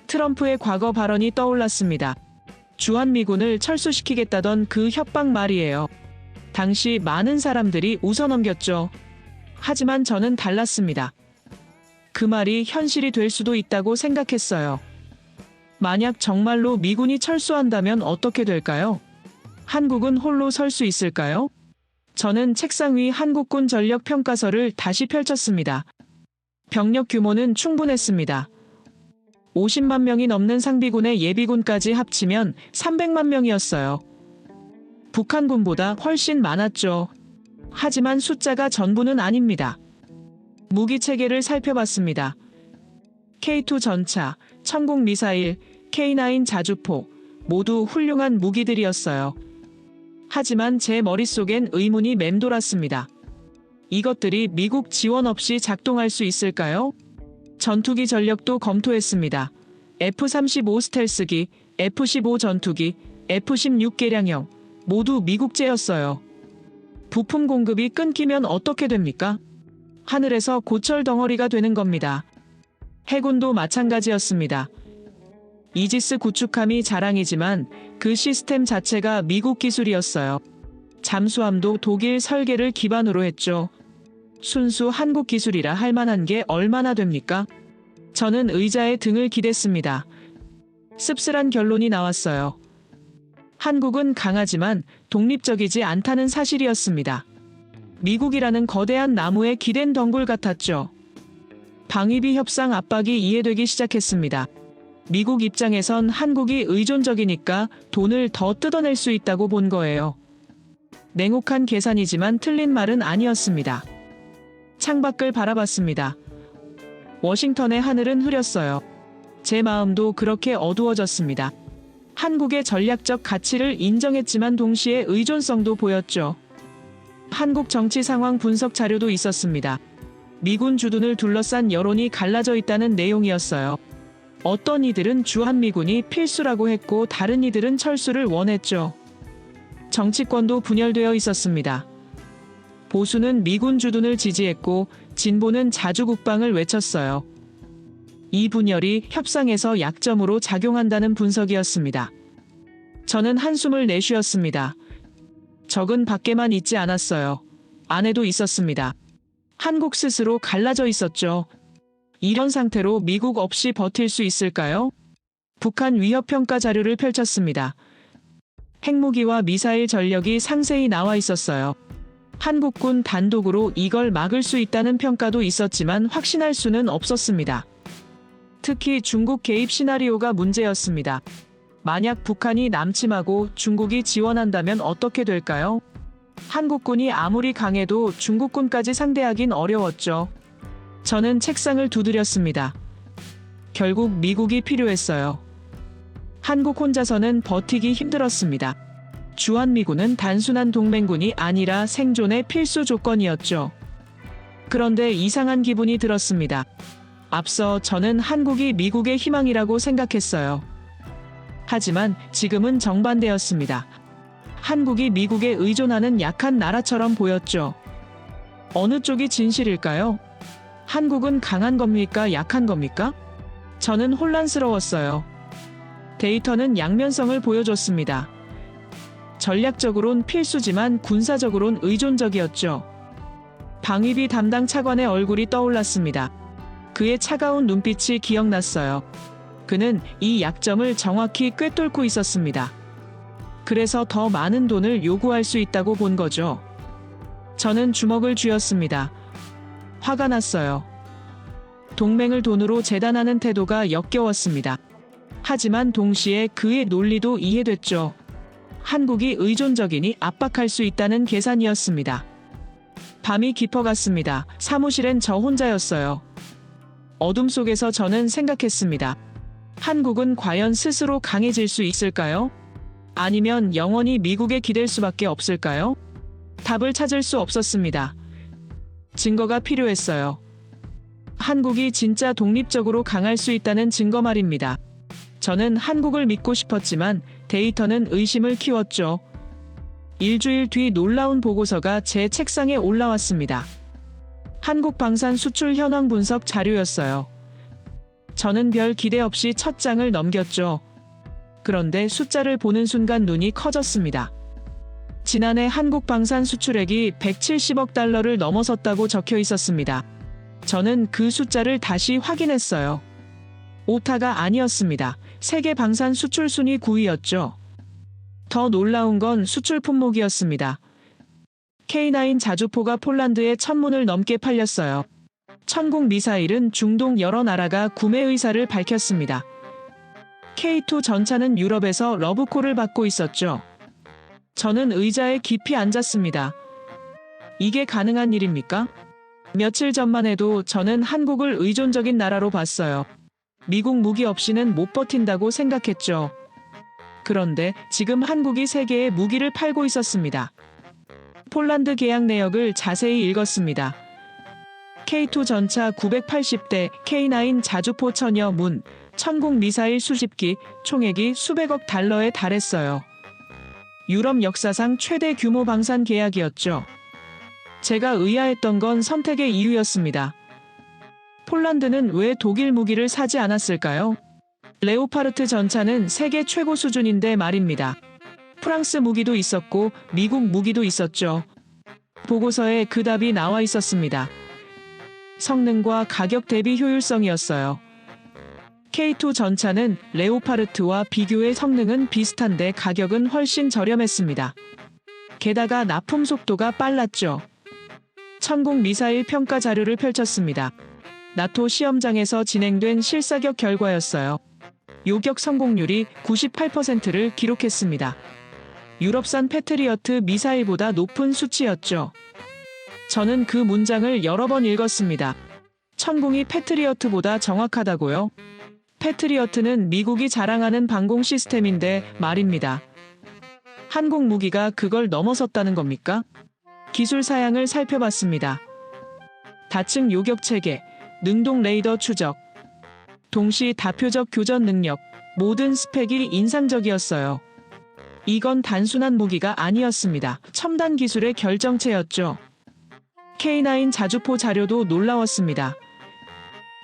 트럼프의 과거 발언이 떠올랐습니다. 주한미군을 철수시키겠다던 그 협박 말이에요. 당시 많은 사람들이 웃어넘겼죠. 하지만 저는 달랐습니다. 그 말이 현실이 될 수도 있다고 생각했어요. 만약 정말로 미군이 철수한다면 어떻게 될까요? 한국은 홀로 설 수 있을까요? 저는 책상 위 한국군 전력 평가서를 다시 펼쳤습니다. 병력 규모는 충분했습니다. 50만 명이 넘는 상비군의 예비군까지 합치면 300만 명이었어요. 북한군보다 훨씬 많았죠. 하지만 숫자가 전부는 아닙니다. 무기 체계를 살펴봤습니다. K2 전차, 천공 미사일, K9 자주포, 모두 훌륭한 무기들이었어요. 하지만 제 머릿속엔 의문이 맴돌았습니다. 이것들이 미국 지원 없이 작동할 수 있을까요? 전투기 전력도 검토했습니다. F-35 스텔스기, F-15 전투기, F-16 개량형, 모두 미국제였어요. 부품 공급이 끊기면 어떻게 됩니까? 하늘에서 고철 덩어리가 되는 겁니다. 해군도 마찬가지였습니다. 이지스 구축함이 자랑이지만 그 시스템 자체가 미국 기술이었어요. 잠수함도 독일 설계를 기반으로 했죠. 순수 한국 기술이라 할 만한 게 얼마나 됩니까? 저는 의자에 등을 기댔습니다. 씁쓸한 결론이 나왔어요. 한국은 강하지만 독립적이지 않다는 사실이었습니다. 미국이라는 거대한 나무에 기댄 덩굴 같았죠. 방위비 협상 압박이 이해되기 시작했습니다. 미국 입장에선 한국이 의존적이니까 돈을 더 뜯어낼 수 있다고 본 거예요. 냉혹한 계산이지만 틀린 말은 아니었습니다. 창밖을 바라봤습니다. 워싱턴의 하늘은 흐렸어요. 제 마음도 그렇게 어두워졌습니다. 한국의 전략적 가치를 인정했지만 동시에 의존성도 보였죠. 한국 정치 상황 분석 자료도 있었습니다. 미군 주둔을 둘러싼 여론이 갈라져 있다는 내용이었어요. 어떤 이들은 주한미군이 필수라고 했고 다른 이들은 철수를 원했죠. 정치권도 분열되어 있었습니다. 보수는 미군 주둔을 지지했고 진보는 자주국방을 외쳤어요. 이 분열이 협상에서 약점으로 작용한다는 분석이었습니다. 저는 한숨을 내쉬었습니다. 적은 밖에만 있지 않았어요. 안에도 있었습니다. 한국 스스로 갈라져 있었죠. 이런 상태로 미국 없이 버틸 수 있을까요? 북한 위협평가 자료를 펼쳤습니다. 핵무기와 미사일 전력이 상세히 나와 있었어요. 한국군 단독으로 이걸 막을 수 있다는 평가도 있었지만 확신할 수는 없었습니다. 특히 중국 개입 시나리오가 문제였습니다. 만약 북한이 남침하고 중국이 지원한다면 어떻게 될까요? 한국군이 아무리 강해도 중국군까지 상대하긴 어려웠죠. 저는 책상을 두드렸습니다. 결국 미국이 필요했어요. 한국 혼자서는 버티기 힘들었습니다. 주한미군은 단순한 동맹군이 아니라 생존의 필수 조건이었죠. 그런데 이상한 기분이 들었습니다. 앞서 저는 한국이 미국의 희망이라고 생각했어요. 하지만 지금은 정반대였습니다. 한국이 미국에 의존하는 약한 나라처럼 보였죠. 어느 쪽이 진실일까요? 한국은 강한 겁니까? 약한 겁니까? 저는 혼란스러웠어요. 데이터는 양면성을 보여줬습니다. 전략적으론 필수지만 군사적으론 의존적이었죠. 방위비 담당 차관의 얼굴이 떠올랐습니다. 그의 차가운 눈빛이 기억났어요. 그는 이 약점을 정확히 꿰뚫고 있었습니다. 그래서 더 많은 돈을 요구할 수 있다고 본 거죠. 저는 주먹을 쥐었습니다. 화가 났어요. 동맹을 돈으로 재단하는 태도가 역겨웠습니다. 하지만 동시에 그의 논리도 이해됐죠. 한국이 의존적이니 압박할 수 있다는 계산이었습니다. 밤이 깊어갔습니다. 사무실엔 저 혼자였어요. 어둠 속에서 저는 생각했습니다. 한국은 과연 스스로 강해질 수 있을까요? 아니면 영원히 미국에 기댈 수밖에 없을까요? 답을 찾을 수 없었습니다. 증거가 필요했어요. 한국이 진짜 독립적으로 강할 수 있다는 증거 말입니다. 저는 한국을 믿고 싶었지만 데이터는 의심을 키웠죠. 일주일 뒤 놀라운 보고서가 제 책상에 올라왔습니다. 한국 방산 수출 현황 분석 자료였어요. 저는 별 기대 없이 첫 장을 넘겼죠. 그런데 숫자를 보는 순간 눈이 커졌습니다. 지난해 한국 방산 수출액이 170억 달러를 넘어섰다고 적혀 있었습니다. 저는 그 숫자를 다시 확인했어요. 오타가 아니었습니다. 세계 방산 수출 순위 9위였죠. 더 놀라운 건 수출 품목이었습니다. K9 자주포가 폴란드에 1000문을 넘게 팔렸어요. 천국 미사일은 중동 여러 나라가 구매 의사를 밝혔습니다. K2 전차는 유럽에서 러브콜을 받고 있었죠. 저는 의자에 깊이 앉았습니다. 이게 가능한 일입니까? 며칠 전만 해도 저는 한국을 의존적인 나라로 봤어요. 미국 무기 없이는 못 버틴다고 생각했죠. 그런데 지금 한국이 세계에 무기를 팔고 있었습니다. 폴란드 계약 내역을 자세히 읽었습니다. K2 전차 980대, K9 자주포 1000여 문, 천국 미사일 수십기, 총액이 수백억 달러에 달했어요. 유럽 역사상 최대 규모 방산 계약이었죠. 제가 의아했던 건 선택의 이유였습니다. 폴란드는 왜 독일 무기를 사지 않았을까요? 레오파르트 전차는 세계 최고 수준인데 말입니다. 프랑스 무기도 있었고 미국 무기도 있었죠. 보고서에 그 답이 나와 있었습니다. 성능과 가격 대비 효율성이었어요. K2 전차는 레오파르트와 비교해 성능은 비슷한데 가격은 훨씬 저렴했습니다. 게다가 납품 속도가 빨랐죠. 천국 미사일 평가 자료를 펼쳤습니다. 나토 시험장에서 진행된 실사격 결과였어요. 요격 성공률이 98%를 기록했습니다. 유럽산 패트리어트 미사일보다 높은 수치였죠. 저는 그 문장을 여러 번 읽었습니다. 천궁이 패트리어트보다 정확하다고요? 패트리어트는 미국이 자랑하는 방공 시스템인데 말입니다. 한국 무기가 그걸 넘어섰다는 겁니까? 기술 사양을 살펴봤습니다. 다층 요격 체계, 능동 레이더 추적, 동시 다표적 교전 능력, 모든 스펙이 인상적이었어요. 이건 단순한 무기가 아니었습니다. 첨단 기술의 결정체였죠. K9 자주포 자료도 놀라웠습니다.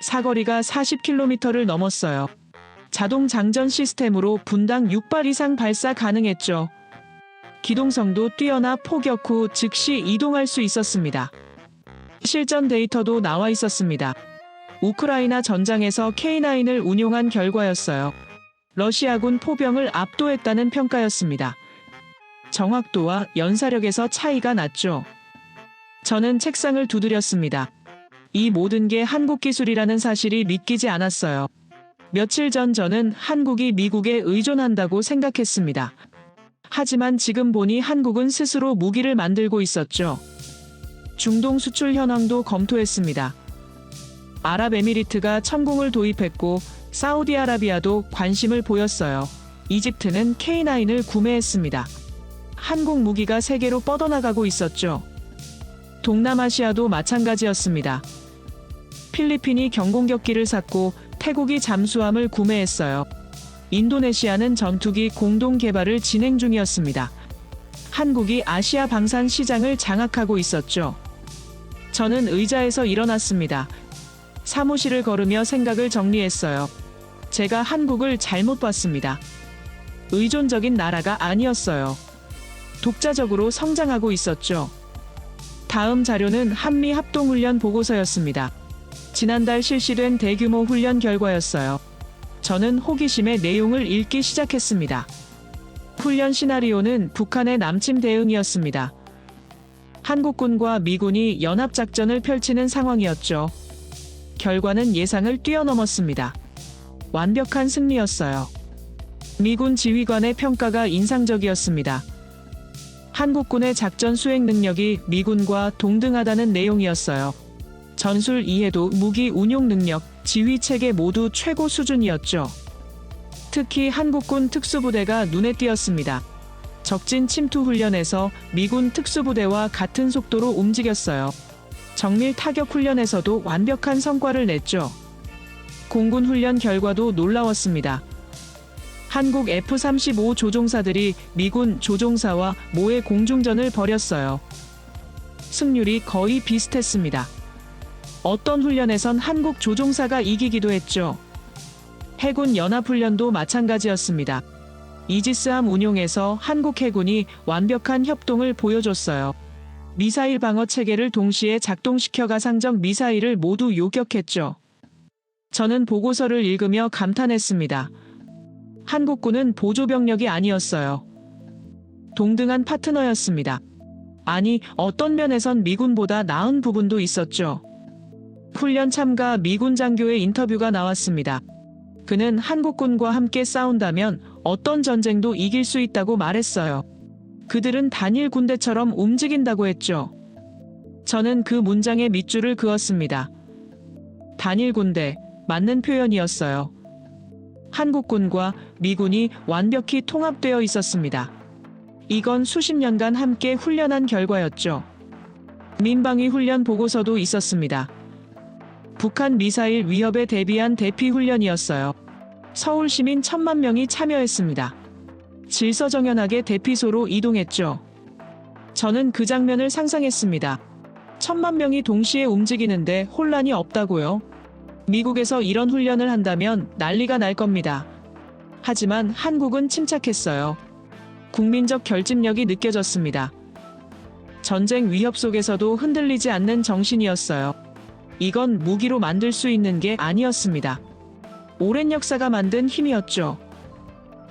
사거리가 40km를 넘었어요. 자동 장전 시스템으로 분당 6발 이상 발사 가능했죠. 기동성도 뛰어나 포격 후 즉시 이동할 수 있었습니다. 실전 데이터도 나와 있었습니다. 우크라이나 전장에서 K9을 운용한 결과였어요. 러시아군 포병을 압도했다는 평가였습니다. 정확도와 연사력에서 차이가 났죠. 저는 책상을 두드렸습니다. 이 모든 게 한국 기술이라는 사실이 믿기지 않았어요. 며칠 전 저는 한국이 미국에 의존한다고 생각했습니다. 하지만 지금 보니 한국은 스스로 무기를 만들고 있었죠. 중동 수출 현황도 검토했습니다. 아랍에미리트가 천궁을 도입했고 사우디아라비아도 관심을 보였어요. 이집트는 K9을 구매했습니다. 한국 무기가 세계로 뻗어나가고 있었죠. 동남아시아도 마찬가지였습니다. 필리핀이 경공격기를 샀고 태국이 잠수함을 구매했어요. 인도네시아는 전투기 공동 개발을 진행 중이었습니다. 한국이 아시아 방산 시장을 장악하고 있었죠. 저는 의자에서 일어났습니다. 사무실을 걸으며 생각을 정리했어요. 제가 한국을 잘못 봤습니다. 의존적인 나라가 아니었어요. 독자적으로 성장하고 있었죠. 다음 자료는 한미 합동훈련 보고서였습니다. 지난달 실시된 대규모 훈련 결과였어요. 저는 호기심에 내용을 읽기 시작했습니다. 훈련 시나리오는 북한의 남침 대응이었습니다. 한국군과 미군이 연합작전을 펼치는 상황이었죠. 결과는 예상을 뛰어넘었습니다. 완벽한 승리였어요. 미군 지휘관의 평가가 인상적이었습니다. 한국군의 작전 수행 능력이 미군과 동등하다는 내용이었어요. 전술 이해도, 무기 운용 능력, 지휘 체계 모두 최고 수준이었죠. 특히 한국군 특수부대가 눈에 띄었습니다. 적진 침투 훈련에서 미군 특수부대와 같은 속도로 움직였어요. 정밀 타격 훈련에서도 완벽한 성과를 냈죠. 공군 훈련 결과도 놀라웠습니다. 한국 F-35 조종사들이 미군 조종사와 모의 공중전을 벌였어요. 승률이 거의 비슷했습니다. 어떤 훈련에선 한국 조종사가 이기기도 했죠. 해군 연합훈련도 마찬가지였습니다. 이지스함 운용에서 한국 해군이 완벽한 협동을 보여줬어요. 미사일 방어 체계를 동시에 작동시켜 가상적 미사일을 모두 요격했죠. 저는 보고서를 읽으며 감탄했습니다. 한국군은 보조병력이 아니었어요. 동등한 파트너였습니다. 아니, 어떤 면에선 미군보다 나은 부분도 있었죠. 훈련 참가 미군 장교의 인터뷰가 나왔습니다. 그는 한국군과 함께 싸운다면 어떤 전쟁도 이길 수 있다고 말했어요. 그들은 단일 군대처럼 움직인다고 했죠. 저는 그 문장에 밑줄을 그었습니다. 단일 군대, 맞는 표현이었어요. 한국군과 미군이 완벽히 통합되어 있었습니다. 이건 수십 년간 함께 훈련한 결과였죠. 민방위 훈련 보고서도 있었습니다. 북한 미사일 위협에 대비한 대피 훈련이었어요. 서울 시민 1,000만 명이 참여했습니다. 질서정연하게 대피소로 이동했죠. 저는 그 장면을 상상했습니다. 1,000만 명이 동시에 움직이는데 혼란이 없다고요? 미국에서 이런 훈련을 한다면 난리가 날 겁니다. 하지만 한국은 침착했어요. 국민적 결집력이 느껴졌습니다. 전쟁 위협 속에서도 흔들리지 않는 정신이었어요. 이건 무기로 만들 수 있는 게 아니었습니다. 오랜 역사가 만든 힘이었죠.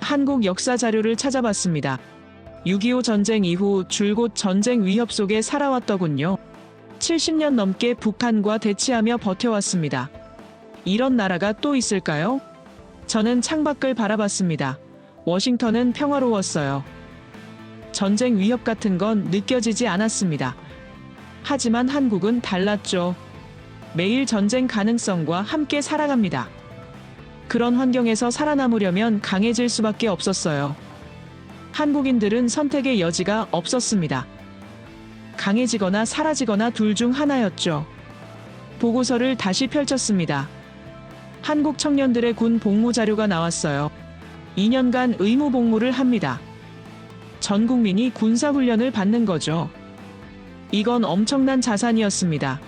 한국 역사 자료를 찾아봤습니다. 6.25 전쟁 이후 줄곧 전쟁 위협 속에 살아왔더군요. 70년 넘게 북한과 대치하며 버텨왔습니다. 이런 나라가 또 있을까요? 저는 창밖을 바라봤습니다. 워싱턴은 평화로웠어요. 전쟁 위협 같은 건 느껴지지 않았습니다. 하지만 한국은 달랐죠. 매일 전쟁 가능성과 함께 살아갑니다. 그런 환경에서 살아남으려면 강해질 수밖에 없었어요. 한국인들은 선택의 여지가 없었습니다. 강해지거나 사라지거나 둘 중 하나였죠. 보고서를 다시 펼쳤습니다. 한국 청년들의 군 복무 자료가 나왔어요. 2년간 의무 복무를 합니다. 전 국민이 군사훈련을 받는 거죠. 이건 엄청난 자산이었습니다.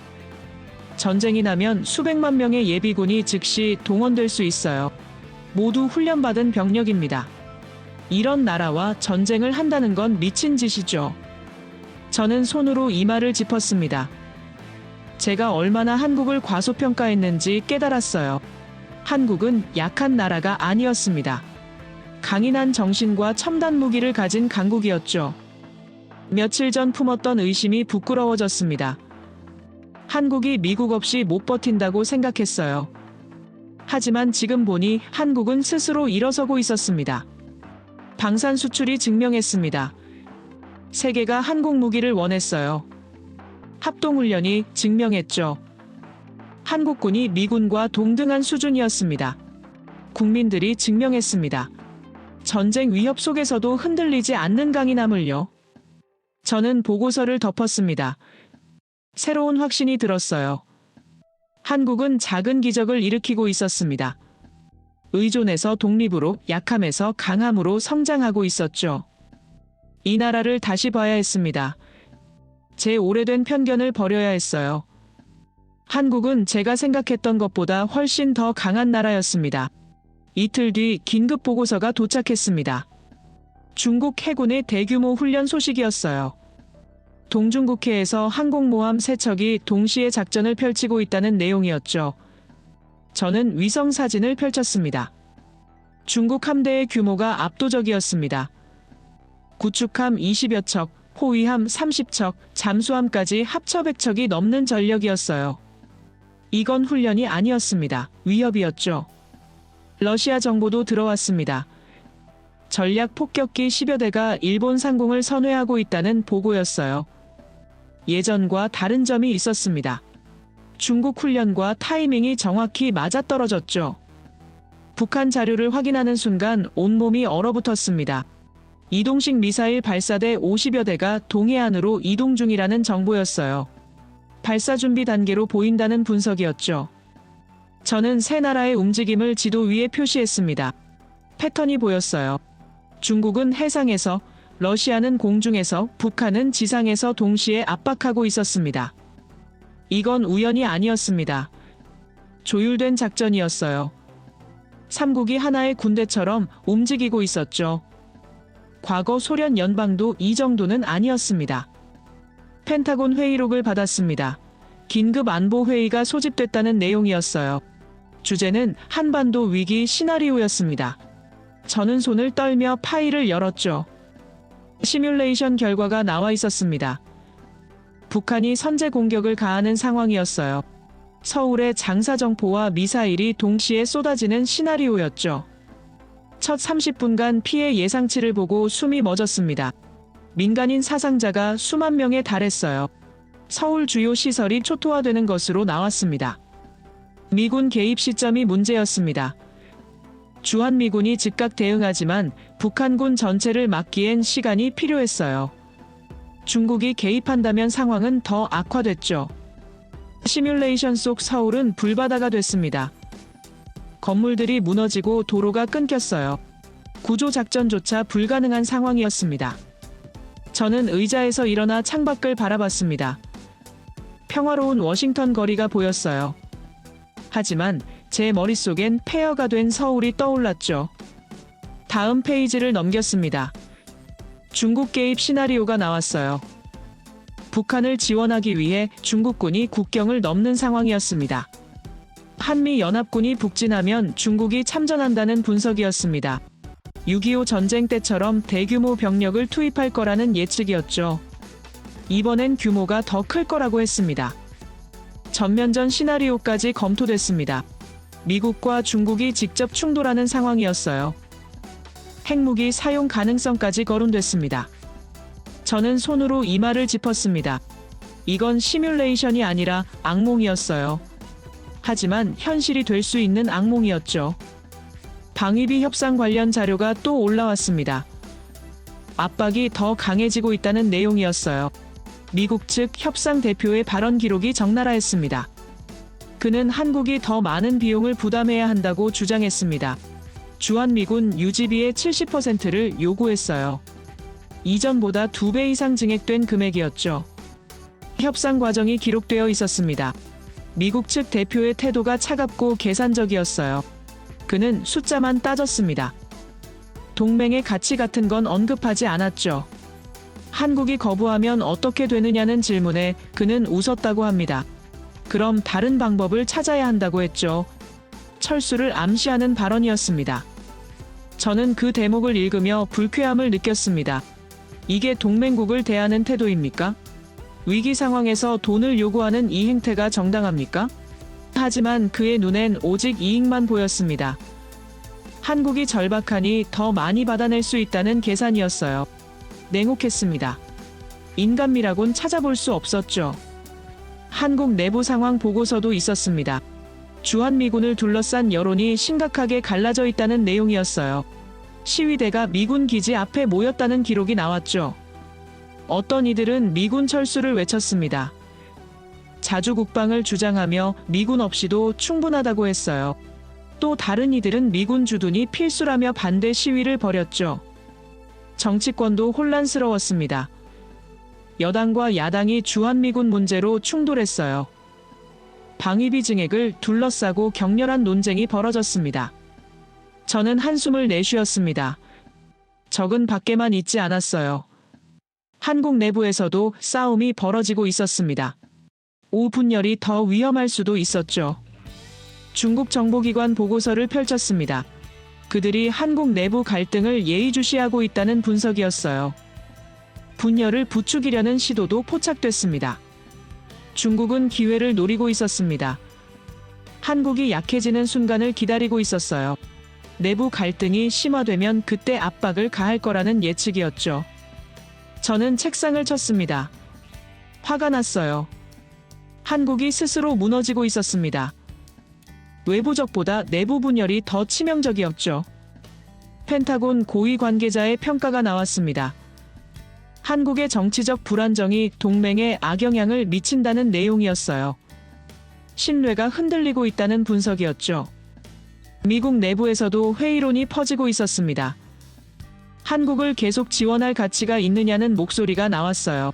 전쟁이 나면 수백만 명의 예비군이 즉시 동원될 수 있어요. 모두 훈련받은 병력입니다. 이런 나라와 전쟁을 한다는 건 미친 짓이죠. 저는 손으로 이마를 짚었습니다. 제가 얼마나 한국을 과소평가했는지 깨달았어요. 한국은 약한 나라가 아니었습니다. 강인한 정신과 첨단 무기를 가진 강국이었죠. 며칠 전 품었던 의심이 부끄러워졌습니다. 한국이 미국 없이 못 버틴다고 생각했어요. 하지만 지금 보니 한국은 스스로 일어서고 있었습니다. 방산 수출이 증명했습니다. 세계가 한국 무기를 원했어요. 합동훈련이 증명했죠. 한국군이 미군과 동등한 수준이었습니다. 국민들이 증명했습니다. 전쟁 위협 속에서도 흔들리지 않는 강인함을요. 저는 보고서를 덮었습니다. 새로운 확신이 들었어요. 한국은 작은 기적을 일으키고 있었습니다. 의존에서 독립으로, 약함에서 강함으로 성장하고 있었죠. 이 나라를 다시 봐야 했습니다. 제 오래된 편견을 버려야 했어요. 한국은 제가 생각했던 것보다 훨씬 더 강한 나라였습니다. 이틀 뒤 긴급 보고서가 도착했습니다. 중국 해군의 대규모 훈련 소식이었어요. 동중국해에서 항공모함 3척이 동시에 작전을 펼치고 있다는 내용이었죠. 저는 위성 사진을 펼쳤습니다. 중국 함대의 규모가 압도적이었습니다. 구축함 20여 척, 호위함 30척, 잠수함까지 합쳐 100척이 넘는 전력이었어요. 이건 훈련이 아니었습니다. 위협이었죠. 러시아 정보도 들어왔습니다. 전략 폭격기 10여 대가 일본 상공을 선회하고 있다는 보고였어요. 예전과 다른 점이 있었습니다. 중국 훈련과 타이밍이 정확히 맞아떨어졌죠. 북한 자료를 확인하는 순간 온몸이 얼어붙었습니다. 이동식 미사일 발사대 50여 대가 동해안으로 이동 중이라는 정보였어요. 발사 준비 단계로 보인다는 분석이었죠. 저는 세 나라의 움직임을 지도 위에 표시했습니다. 패턴이 보였어요. 중국은 해상에서, 러시아는 공중에서, 북한은 지상에서 동시에 압박하고 있었습니다. 이건 우연이 아니었습니다. 조율된 작전이었어요. 삼국이 하나의 군대처럼 움직이고 있었죠. 과거 소련 연방도 이 정도는 아니었습니다. 펜타곤 회의록을 받았습니다. 긴급 안보 회의가 소집됐다는 내용이었어요. 주제는 한반도 위기 시나리오였습니다. 저는 손을 떨며 파일을 열었죠. 시뮬레이션 결과가 나와 있었습니다. 북한이 선제 공격을 가하는 상황이었어요. 서울에 장사정포와 미사일이 동시에 쏟아지는 시나리오였죠. 첫 30분간 피해 예상치를 보고 숨이 멎었습니다. 민간인 사상자가 수만 명에 달했어요. 서울 주요 시설이 초토화되는 것으로 나왔습니다. 미군 개입 시점이 문제였습니다. 주한미군이 즉각 대응하지만 북한군 전체를 막기엔 시간이 필요했어요. 중국이 개입한다면 상황은 더 악화됐죠. 시뮬레이션 속 서울은 불바다가 됐습니다. 건물들이 무너지고 도로가 끊겼어요. 구조작전조차 불가능한 상황이었습니다. 저는 의자에서 일어나 창밖을 바라봤습니다. 평화로운 워싱턴 거리가 보였어요. 하지만 제 머릿속엔 폐허가 된 서울이 떠올랐죠. 다음 페이지를 넘겼습니다. 중국 개입 시나리오가 나왔어요. 북한을 지원하기 위해 중국군이 국경을 넘는 상황이었습니다. 한미연합군이 북진하면 중국이 참전한다는 분석이었습니다. 6.25 전쟁 때처럼 대규모 병력을 투입할 거라는 예측이었죠. 이번엔 규모가 더 클 거라고 했습니다. 전면전 시나리오까지 검토됐습니다. 미국과 중국이 직접 충돌하는 상황이었어요. 핵무기 사용 가능성까지 거론됐습니다. 저는 손으로 이마를 짚었습니다. 이건 시뮬레이션이 아니라 악몽이었어요. 하지만 현실이 될 수 있는 악몽이었죠. 방위비 협상 관련 자료가 또 올라왔습니다. 압박이 더 강해지고 있다는 내용이었어요. 미국 측 협상 대표의 발언 기록이 적나라했습니다. 그는 한국이 더 많은 비용을 부담해야 한다고 주장했습니다. 주한미군 유지비의 70%를 요구했어요. 이전보다 2배 이상 증액된 금액이었죠. 협상 과정이 기록되어 있었습니다. 미국 측 대표의 태도가 차갑고 계산적이었어요. 그는 숫자만 따졌습니다. 동맹의 가치 같은 건 언급하지 않았죠. 한국이 거부하면 어떻게 되느냐는 질문에 그는 웃었다고 합니다. 그럼 다른 방법을 찾아야 한다고 했죠. 철수를 암시하는 발언이었습니다. 저는 그 대목을 읽으며 불쾌함을 느꼈습니다. 이게 동맹국을 대하는 태도입니까? 위기 상황에서 돈을 요구하는 이 행태가 정당합니까? 하지만 그의 눈엔 오직 이익만 보였습니다. 한국이 절박하니 더 많이 받아낼 수 있다는 계산이었어요. 냉혹했습니다. 인간미라곤 찾아볼 수 없었죠. 한국 내부 상황 보고서도 있었습니다. 주한미군을 둘러싼 여론이 심각하게 갈라져 있다는 내용이었어요. 시위대가 미군 기지 앞에 모였다는 기록이 나왔죠. 어떤 이들은 미군 철수를 외쳤습니다. 자주 국방을 주장하며 미군 없이도 충분하다고 했어요. 또 다른 이들은 미군 주둔이 필수라며 반대 시위를 벌였죠. 정치권도 혼란스러웠습니다. 여당과 야당이 주한미군 문제로 충돌했어요. 방위비 증액을 둘러싸고 격렬한 논쟁이 벌어졌습니다. 저는 한숨을 내쉬었습니다. 적은 밖에만 있지 않았어요. 한국 내부에서도 싸움이 벌어지고 있었습니다. 오분열이 더 위험할 수도 있었죠. 중국 정보기관 보고서를 펼쳤습니다. 그들이 한국 내부 갈등을 예의주시하고 있다는 분석이었어요. 분열을 부추기려는 시도도 포착됐습니다. 중국은 기회를 노리고 있었습니다. 한국이 약해지는 순간을 기다리고 있었어요. 내부 갈등이 심화되면 그때 압박을 가할 거라는 예측이었죠. 저는 책상을 쳤습니다. 화가 났어요. 한국이 스스로 무너지고 있었습니다. 외부적보다 내부 분열이 더 치명적이었죠. 펜타곤 고위 관계자의 평가가 나왔습니다. 한국의 정치적 불안정이 동맹에 악영향을 미친다는 내용이었어요. 신뢰가 흔들리고 있다는 분석이었죠. 미국 내부에서도 회의론이 퍼지고 있었습니다. 한국을 계속 지원할 가치가 있느냐는 목소리가 나왔어요.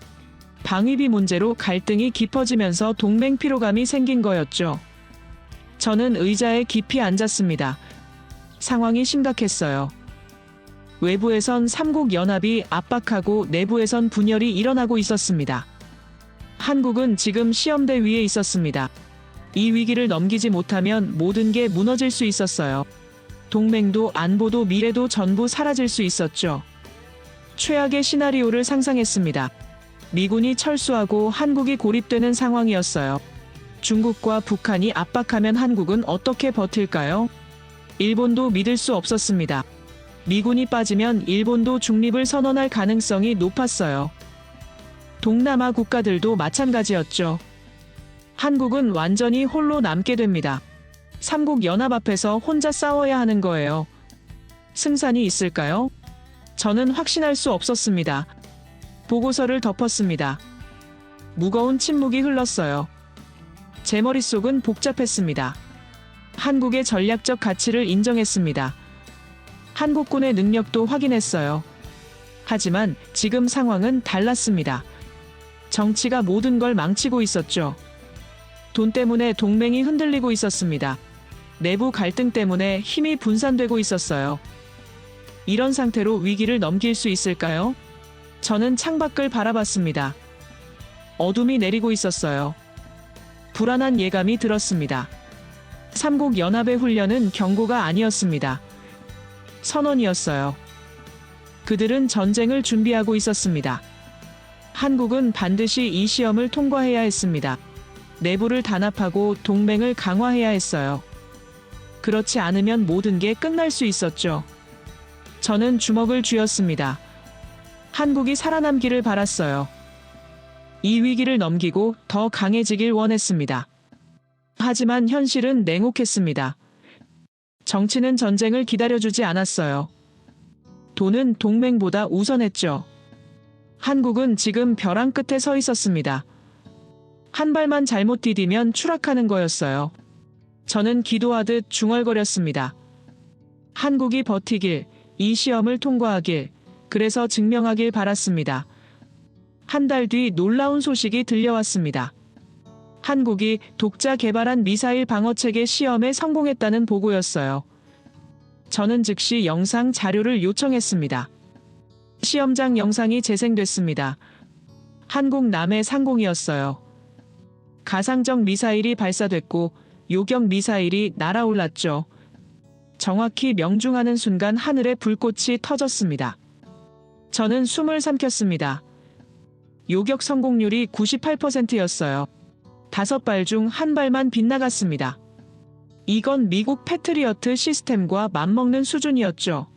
방위비 문제로 갈등이 깊어지면서 동맹 피로감이 생긴 거였죠. 저는 의자에 깊이 앉았습니다. 상황이 심각했어요. 외부에선 삼국 연합이 압박하고 내부에선 분열이 일어나고 있었습니다. 한국은 지금 시험대 위에 있었습니다. 이 위기를 넘기지 못하면 모든 게 무너질 수 있었어요. 동맹도 안보도 미래도 전부 사라질 수 있었죠. 최악의 시나리오를 상상했습니다. 미군이 철수하고 한국이 고립되는 상황이었어요. 중국과 북한이 압박하면 한국은 어떻게 버틸까요? 일본도 믿을 수 없었습니다. 미군이 빠지면 일본도 중립을 선언할 가능성이 높았어요. 동남아 국가들도 마찬가지였죠. 한국은 완전히 홀로 남게 됩니다. 삼국 연합 앞에서 혼자 싸워야 하는 거예요. 승산이 있을까요? 저는 확신할 수 없었습니다. 보고서를 덮었습니다. 무거운 침묵이 흘렀어요. 제 머릿속은 복잡했습니다. 한국의 전략적 가치를 인정했습니다. 한국군의 능력도 확인했어요. 하지만 지금 상황은 달랐습니다. 정치가 모든 걸 망치고 있었죠. 돈 때문에 동맹이 흔들리고 있었습니다. 내부 갈등 때문에 힘이 분산되고 있었어요. 이런 상태로 위기를 넘길 수 있을까요? 저는 창밖을 바라봤습니다. 어둠이 내리고 있었어요. 불안한 예감이 들었습니다. 삼국 연합의 훈련은 경고가 아니었습니다. 선언이었어요. 그들은 전쟁을 준비하고 있었습니다. 한국은 반드시 이 시험을 통과해야 했습니다. 내부를 단합하고 동맹을 강화해야 했어요. 그렇지 않으면 모든 게 끝날 수 있었죠. 저는 주먹을 쥐었습니다. 한국이 살아남기를 바랐어요. 이 위기를 넘기고 더 강해지길 원했습니다. 하지만 현실은 냉혹했습니다. 정치는 전쟁을 기다려주지 않았어요. 돈은 동맹보다 우선했죠. 한국은 지금 벼랑 끝에 서 있었습니다. 한 발만 잘못 디디면 추락하는 거였어요. 저는 기도하듯 중얼거렸습니다. 한국이 버티길, 이 시험을 통과하길, 그래서 증명하길 바랐습니다. 한 달 뒤 놀라운 소식이 들려왔습니다. 한국이 독자 개발한 미사일 방어체계 시험에 성공했다는 보고였어요. 저는 즉시 영상 자료를 요청했습니다. 시험장 영상이 재생됐습니다. 한국 남해 상공이었어요. 가상적 미사일이 발사됐고 요격 미사일이 날아올랐죠. 정확히 명중하는 순간 하늘에 불꽃이 터졌습니다. 저는 숨을 삼켰습니다. 요격 성공률이 98%였어요. 5발 중 1발만 빗나갔습니다. 이건 미국 패트리어트 시스템과 맞먹는 수준이었죠.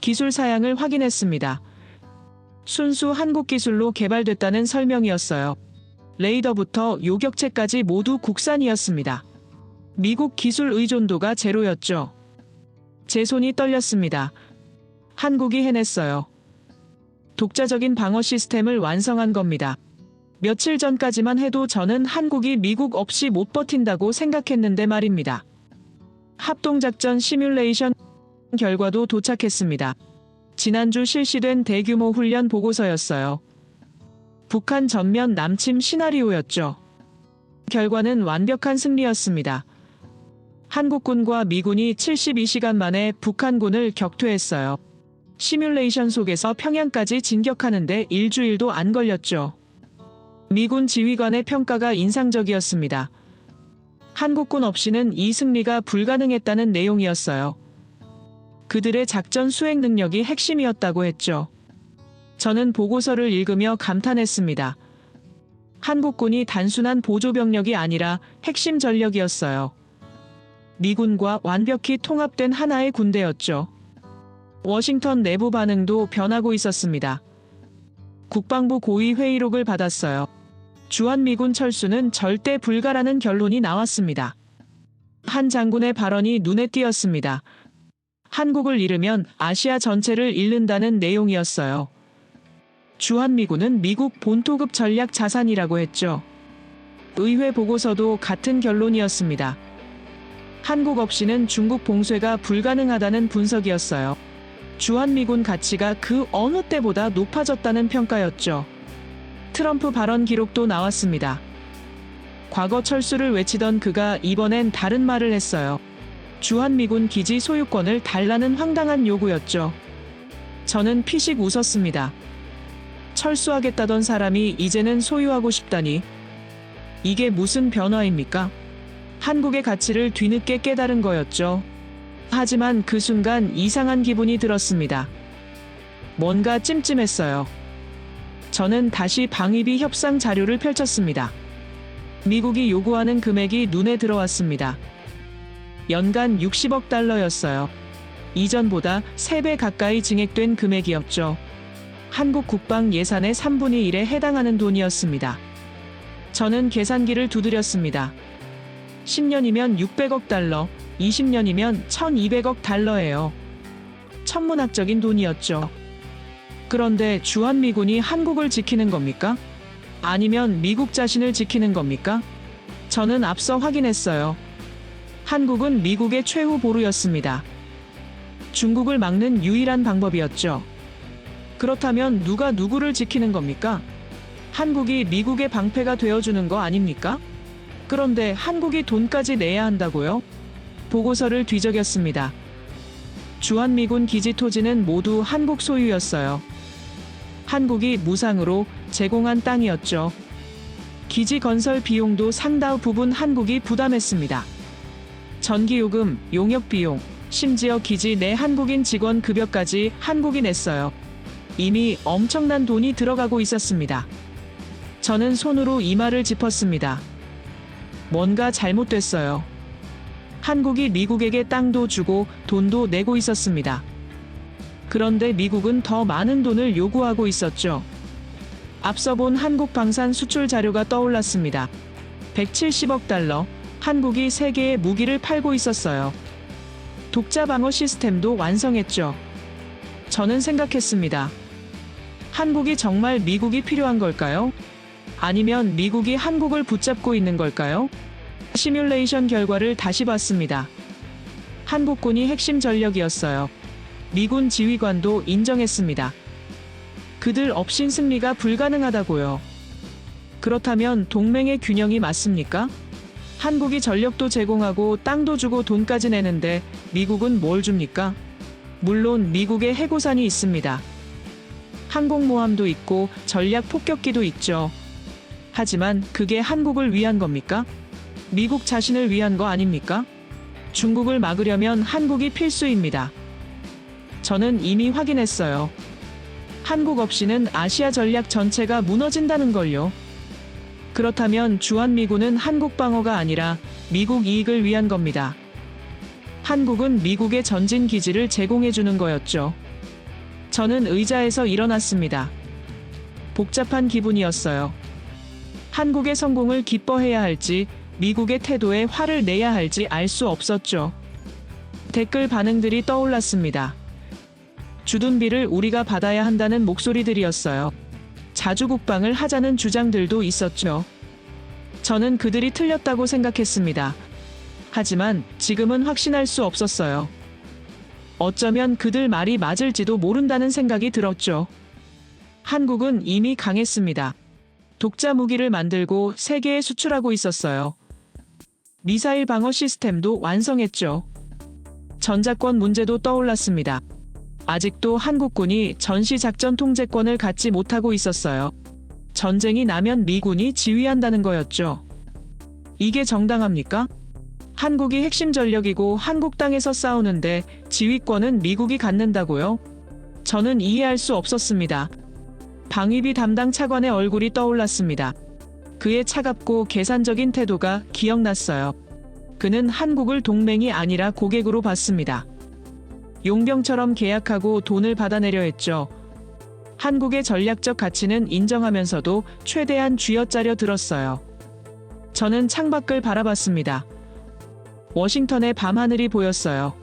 기술 사양을 확인했습니다. 순수 한국 기술로 개발됐다는 설명이었어요. 레이더부터 요격체까지 모두 국산이었습니다. 미국 기술 의존도가 제로였죠. 제 손이 떨렸습니다. 한국이 해냈어요. 독자적인 방어 시스템을 완성한 겁니다. 며칠 전까지만 해도 저는 한국이 미국 없이 못 버틴다고 생각했는데 말입니다. 합동작전 시뮬레이션 결과도 도착했습니다. 지난주 실시된 대규모 훈련 보고서였어요. 북한 전면 남침 시나리오였죠. 결과는 완벽한 승리였습니다. 한국군과 미군이 72시간 만에 북한군을 격퇴했어요. 시뮬레이션 속에서 평양까지 진격하는데 일주일도 안 걸렸죠. 미군 지휘관의 평가가 인상적이었습니다. 한국군 없이는 이 승리가 불가능했다는 내용이었어요. 그들의 작전 수행 능력이 핵심이었다고 했죠. 저는 보고서를 읽으며 감탄했습니다. 한국군이 단순한 보조병력이 아니라 핵심 전력이었어요. 미군과 완벽히 통합된 하나의 군대였죠. 워싱턴 내부 반응도 변하고 있었습니다. 국방부 고위 회의록을 받았어요. 주한미군 철수는 절대 불가라는 결론이 나왔습니다. 한 장군의 발언이 눈에 띄었습니다. 한국을 잃으면 아시아 전체를 잃는다는 내용이었어요. 주한미군은 미국 본토급 전략 자산이라고 했죠. 의회 보고서도 같은 결론이었습니다. 한국 없이는 중국 봉쇄가 불가능하다는 분석이었어요. 주한미군 가치가 그 어느 때보다 높아졌다는 평가였죠. 트럼프 발언 기록도 나왔습니다. 과거 철수를 외치던 그가 이번엔 다른 말을 했어요. 주한미군 기지 소유권을 달라는 황당한 요구였죠. 저는 피식 웃었습니다. 철수하겠다던 사람이 이제는 소유하고 싶다니. 이게 무슨 변화입니까? 한국의 가치를 뒤늦게 깨달은 거였죠. 하지만 그 순간 이상한 기분이 들었습니다. 뭔가 찜찜했어요. 저는 다시 방위비 협상 자료를 펼쳤습니다. 미국이 요구하는 금액이 눈에 들어왔습니다. 연간 60억 달러였어요. 이전보다 3배 가까이 증액된 금액이었죠. 한국 국방 예산의 3분의 1에 해당하는 돈이었습니다. 저는 계산기를 두드렸습니다. 10년이면 600억 달러, 20년이면 1200억 달러예요. 천문학적인 돈이었죠. 그런데 주한미군이 한국을 지키는 겁니까? 아니면 미국 자신을 지키는 겁니까? 저는 앞서 확인했어요. 한국은 미국의 최후 보루였습니다. 중국을 막는 유일한 방법이었죠. 그렇다면 누가 누구를 지키는 겁니까? 한국이 미국의 방패가 되어주는 거 아닙니까? 그런데 한국이 돈까지 내야 한다고요? 보고서를 뒤적였습니다. 주한미군 기지 토지는 모두 한국 소유였어요. 한국이 무상으로 제공한 땅이었죠. 기지 건설 비용도 상당 부분 한국이 부담했습니다. 전기요금, 용역비용, 심지어 기지 내 한국인 직원 급여까지 한국이 냈어요. 이미 엄청난 돈이 들어가고 있었습니다. 저는 손으로 이마를 짚었습니다. 뭔가 잘못됐어요. 한국이 미국에게 땅도 주고 돈도 내고 있었습니다. 그런데 미국은 더 많은 돈을 요구하고 있었죠. 앞서 본 한국 방산 수출 자료가 떠올랐습니다. 170억 달러, 한국이 세계에 무기를 팔고 있었어요. 독자 방어 시스템도 완성했죠. 저는 생각했습니다. 한국이 정말 미국이 필요한 걸까요? 아니면 미국이 한국을 붙잡고 있는 걸까요? 시뮬레이션 결과를 다시 봤습니다. 한국군이 핵심 전력이었어요. 미군 지휘관도 인정했습니다. 그들 없인 승리가 불가능하다고요. 그렇다면 동맹의 균형이 맞습니까? 한국이 전력도 제공하고 땅도 주고 돈까지 내는데 미국은 뭘 줍니까? 물론 미국의 해고산이 있습니다. 항공모함도 있고 전략 폭격기도 있죠. 하지만 그게 한국을 위한 겁니까? 미국 자신을 위한 거 아닙니까? 중국을 막으려면 한국이 필수입니다. 저는 이미 확인했어요. 한국 없이는 아시아 전략 전체가 무너진다는 걸요. 그렇다면 주한미군은 한국 방어가 아니라 미국 이익을 위한 겁니다. 한국은 미국의 전진 기지를 제공해주는 거였죠. 저는 의자에서 일어났습니다. 복잡한 기분이었어요. 한국의 성공을 기뻐해야 할지 미국의 태도에 화를 내야 할지 알 수 없었죠. 댓글 반응들이 떠올랐습니다. 주둔비를 우리가 받아야 한다는 목소리들이었어요. 자주 국방을 하자는 주장들도 있었죠. 저는 그들이 틀렸다고 생각했습니다. 하지만 지금은 확신할 수 없었어요. 어쩌면 그들 말이 맞을지도 모른다는 생각이 들었죠. 한국은 이미 강했습니다. 독자 무기를 만들고 세계에 수출하고 있었어요. 미사일 방어 시스템도 완성했죠. 전자권 문제도 떠올랐습니다. 아직도 한국군이 전시작전 통제권을 갖지 못하고 있었어요. 전쟁이 나면 미군이 지휘한다는 거였죠. 이게 정당합니까? 한국이 핵심 전력이고 한국 땅에서 싸우는데 지휘권은 미국이 갖는다고요? 저는 이해할 수 없었습니다. 방위비 담당 차관의 얼굴이 떠올랐습니다. 그의 차갑고 계산적인 태도가 기억났어요. 그는 한국을 동맹이 아니라 고객으로 봤습니다. 용병처럼 계약하고 돈을 받아내려 했죠. 한국의 전략적 가치는 인정하면서도 최대한 쥐어짜려 들었어요. 저는 창밖을 바라봤습니다. 워싱턴의 밤하늘이 보였어요.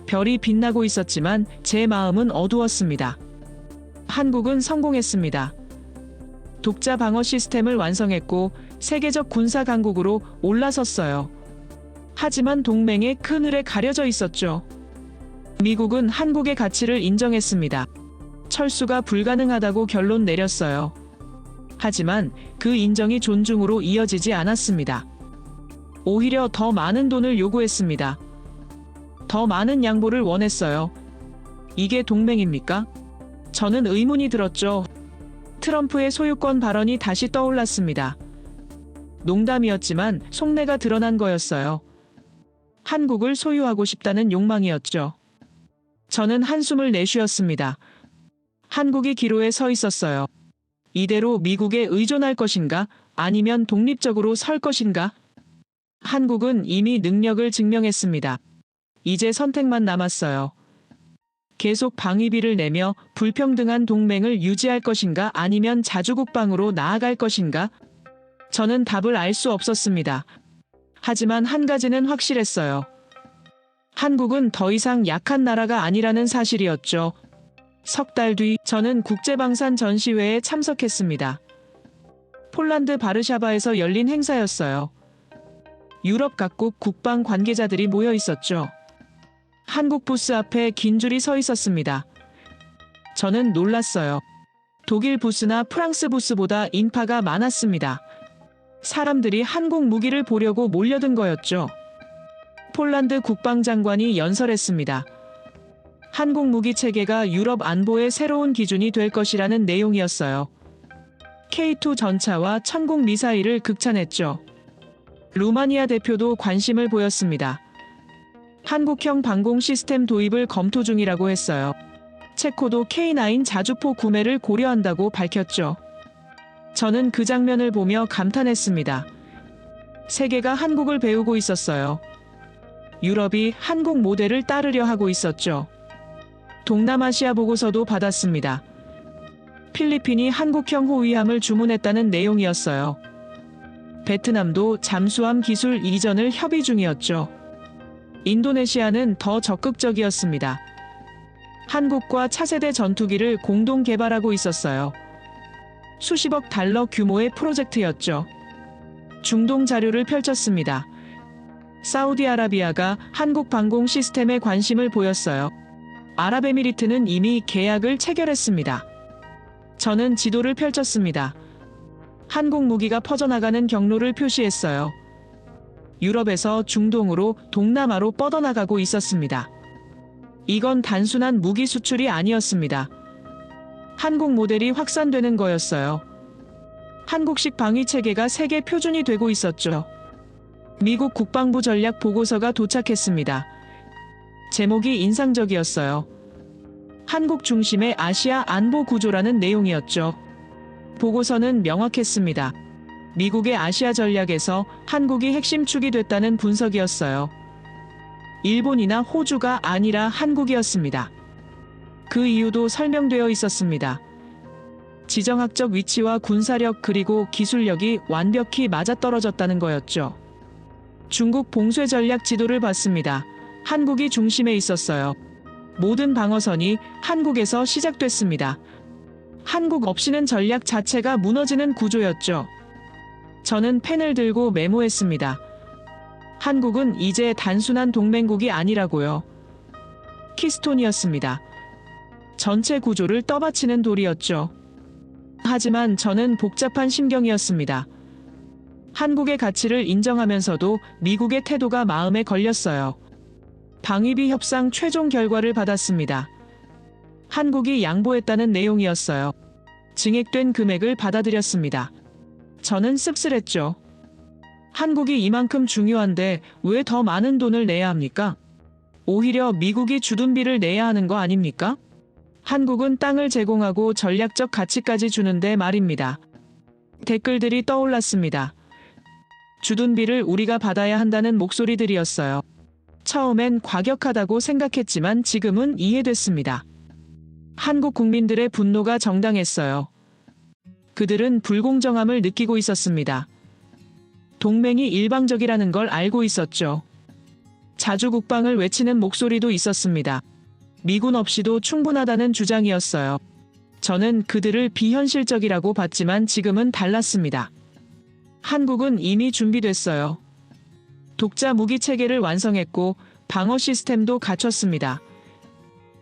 별이 빛나고 있었지만 제 마음은 어두웠습니다. 한국은 성공했습니다. 독자 방어 시스템을 완성했고 세계적 군사 강국으로 올라섰어요. 하지만 동맹의 그늘에 가려져 있었죠. 미국은 한국의 가치를 인정했습니다. 철수가 불가능하다고 결론 내렸어요. 하지만 그 인정이 존중으로 이어지지 않았습니다. 오히려 더 많은 돈을 요구했습니다. 더 많은 양보를 원했어요. 이게 동맹입니까? 저는 의문이 들었죠. 트럼프의 소유권 발언이 다시 떠올랐습니다. 농담이었지만 속내가 드러난 거였어요. 한국을 소유하고 싶다는 욕망이었죠. 저는 한숨을 내쉬었습니다. 한국이 기로에 서 있었어요. 이대로 미국에 의존할 것인가? 아니면 독립적으로 설 것인가? 한국은 이미 능력을 증명했습니다. 이제 선택만 남았어요. 계속 방위비를 내며 불평등한 동맹을 유지할 것인가? 아니면 자주국방으로 나아갈 것인가? 저는 답을 알 수 없었습니다. 하지만 한 가지는 확실했어요. 한국은 더 이상 약한 나라가 아니라는 사실이었죠. 석 달 뒤 저는 국제방산 전시회에 참석했습니다. 폴란드 바르샤바에서 열린 행사였어요. 유럽 각국 국방 관계자들이 모여 있었죠. 한국 부스 앞에 긴 줄이 서 있었습니다. 저는 놀랐어요. 독일 부스나 프랑스 부스보다 인파가 많았습니다. 사람들이 한국 무기를 보려고 몰려든 거였죠. 폴란드 국방장관이 연설했습니다. 한국 무기 체계가 유럽 안보의 새로운 기준이 될 것이라는 내용이었어요. K2 전차와 천국 미사일을 극찬했죠. 루마니아 대표도 관심을 보였습니다. 한국형 방공 시스템 도입을 검토 중이라고 했어요. 체코도 K9 자주포 구매를 고려한다고 밝혔죠. 저는 그 장면을 보며 감탄했습니다. 세계가 한국을 배우고 있었어요. 유럽이 한국 모델을 따르려 하고 있었죠. 동남아시아 보고서도 받았습니다. 필리핀이 한국형 호위함을 주문했다는 내용이었어요. 베트남도 잠수함 기술 이전을 협의 중이었죠. 인도네시아는 더 적극적이었습니다. 한국과 차세대 전투기를 공동 개발하고 있었어요. 수십억 달러 규모의 프로젝트였죠. 중동 자료를 펼쳤습니다. 사우디아라비아가 한국 방공 시스템에 관심을 보였어요. 아랍에미리트는 이미 계약을 체결했습니다. 저는 지도를 펼쳤습니다. 한국 무기가 퍼져나가는 경로를 표시했어요. 유럽에서 중동으로 동남아로 뻗어나가고 있었습니다. 이건 단순한 무기 수출이 아니었습니다. 한국 모델이 확산되는 거였어요. 한국식 방위 체계가 세계 표준이 되고 있었죠. 미국 국방부 전략 보고서가 도착했습니다. 제목이 인상적이었어요. 한국 중심의 아시아 안보 구조라는 내용이었죠. 보고서는 명확했습니다. 미국의 아시아 전략에서 한국이 핵심 축이 됐다는 분석이었어요. 일본이나 호주가 아니라 한국이었습니다. 그 이유도 설명되어 있었습니다. 지정학적 위치와 군사력 그리고 기술력이 완벽히 맞아떨어졌다는 거였죠. 중국 봉쇄 전략 지도를 봤습니다. 한국이 중심에 있었어요. 모든 방어선이 한국에서 시작됐습니다. 한국 없이는 전략 자체가 무너지는 구조였죠. 저는 펜을 들고 메모했습니다. 한국은 이제 단순한 동맹국이 아니라고요. 키스톤이었습니다. 전체 구조를 떠받치는 돌이었죠. 하지만 저는 복잡한 심경이었습니다. 한국의 가치를 인정하면서도 미국의 태도가 마음에 걸렸어요. 방위비 협상 최종 결과를 받았습니다. 한국이 양보했다는 내용이었어요. 증액된 금액을 받아들였습니다. 저는 씁쓸했죠. 한국이 이만큼 중요한데 왜 더 많은 돈을 내야 합니까? 오히려 미국이 주둔비를 내야 하는 거 아닙니까? 한국은 땅을 제공하고 전략적 가치까지 주는데 말입니다. 댓글들이 떠올랐습니다. 주둔비를 우리가 받아야 한다는 목소리들이었어요. 처음엔 과격하다고 생각했지만 지금은 이해됐습니다. 한국 국민들의 분노가 정당했어요. 그들은 불공정함을 느끼고 있었습니다. 동맹이 일방적이라는 걸 알고 있었죠. 자주 국방을 외치는 목소리도 있었습니다. 미군 없이도 충분하다는 주장이었어요. 저는 그들을 비현실적이라고 봤지만 지금은 달랐습니다. 한국은 이미 준비됐어요. 독자 무기 체계를 완성했고 방어 시스템도 갖췄습니다.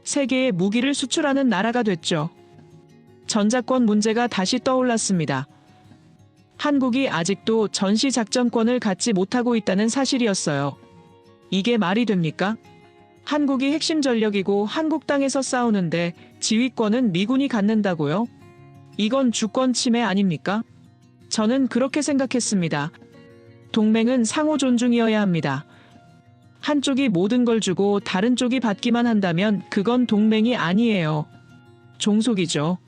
세계에 무기를 수출하는 나라가 됐죠. 전자권 문제가 다시 떠올랐습니다. 한국이 아직도 전시 작전권을 갖지 못하고 있다는 사실이었어요. 이게 말이 됩니까? 한국이 핵심 전력이고 한국 땅에서 싸우는데 지휘권은 미군이 갖는다고요? 이건 주권 침해 아닙니까? 저는 그렇게 생각했습니다. 동맹은 상호 존중이어야 합니다. 한쪽이 모든 걸 주고 다른 쪽이 받기만 한다면 그건 동맹이 아니에요. 종속이죠.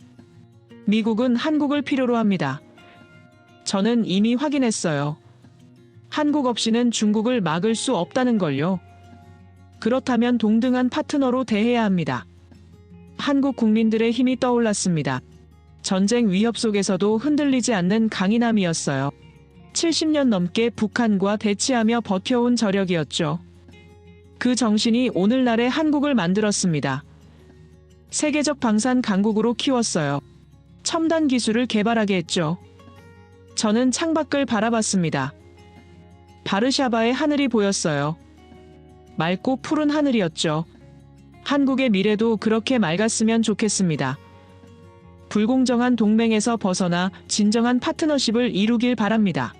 미국은 한국을 필요로 합니다. 저는 이미 확인했어요. 한국 없이는 중국을 막을 수 없다는 걸요. 그렇다면 동등한 파트너로 대해야 합니다. 한국 국민들의 힘이 떠올랐습니다. 전쟁 위협 속에서도 흔들리지 않는 강인함이었어요. 70년 넘게 북한과 대치하며 버텨온 저력이었죠. 그 정신이 오늘날의 한국을 만들었습니다. 세계적 방산 강국으로 키웠어요. 첨단 기술을 개발하게 했죠. 저는 창밖을 바라봤습니다. 바르샤바의 하늘이 보였어요. 맑고 푸른 하늘이었죠. 한국의 미래도 그렇게 맑았으면 좋겠습니다. 불공정한 동맹에서 벗어나 진정한 파트너십을 이루길 바랍니다.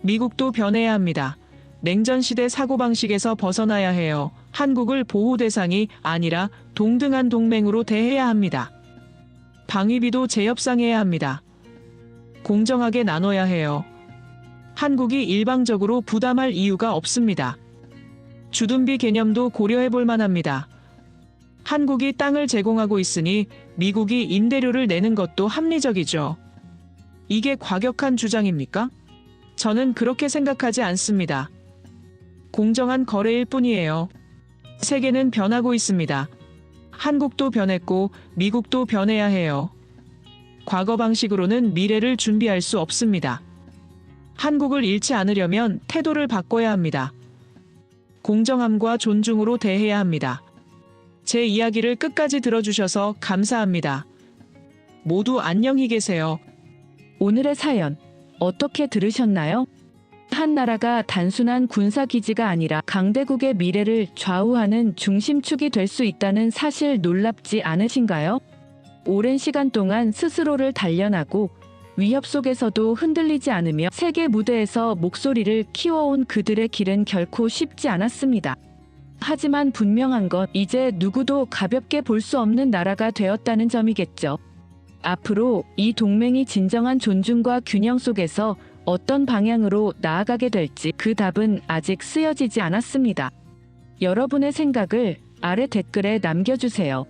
미국도 변해야 합니다. 냉전시대 사고방식에서 벗어나야 해요. 한국을 보호 대상이 아니라 동등한 동맹으로 대해야 합니다. 방위비도 재협상해야 합니다. 공정하게 나눠야 해요. 한국이 일방적으로 부담할 이유가 없습니다. 주둔비 개념도 고려해 볼 만합니다. 한국이 땅을 제공하고 있으니 미국이 임대료를 내는 것도 합리적이죠. 이게 과격한 주장입니까? 저는 그렇게 생각하지 않습니다. 공정한 거래일 뿐이에요. 세계는 변하고 있습니다. 한국도 변했고 미국도 변해야 해요. 과거 방식으로는 미래를 준비할 수 없습니다. 한국을 잃지 않으려면 태도를 바꿔야 합니다. 공정함과 존중으로 대해야 합니다. 제 이야기를 끝까지 들어주셔서 감사합니다. 모두 안녕히 계세요. 오늘의 사연 어떻게 들으셨나요? 한 나라가 단순한 군사기지가 아니라 강대국의 미래를 좌우하는 중심축이 될 수 있다는 사실 놀랍지 않으신가요? 오랜 시간 동안 스스로를 단련하고 위협 속에서도 흔들리지 않으며 세계 무대에서 목소리를 키워온 그들의 길은 결코 쉽지 않았습니다. 하지만 분명한 건 이제 누구도 가볍게 볼 수 없는 나라가 되었다는 점이겠죠. 앞으로 이 동맹이 진정한 존중과 균형 속에서 어떤 방향으로 나아가게 될지 그 답은 아직 쓰여지지 않았습니다. 여러분의 생각을 아래 댓글에 남겨주세요.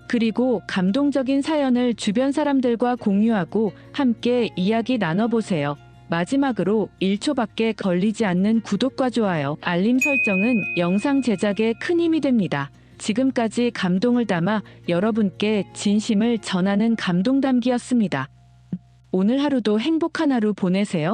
그리고 감동적인 사연을 주변 사람들과 공유하고 함께 이야기 나눠보세요. 마지막으로 1초밖에 걸리지 않는 구독과 좋아요, 알림 설정은 영상 제작에 큰 힘이 됩니다. 지금까지 감동을 담아 여러분께 진심을 전하는 감동담기였습니다. 오늘 하루도 행복한 하루 보내세요.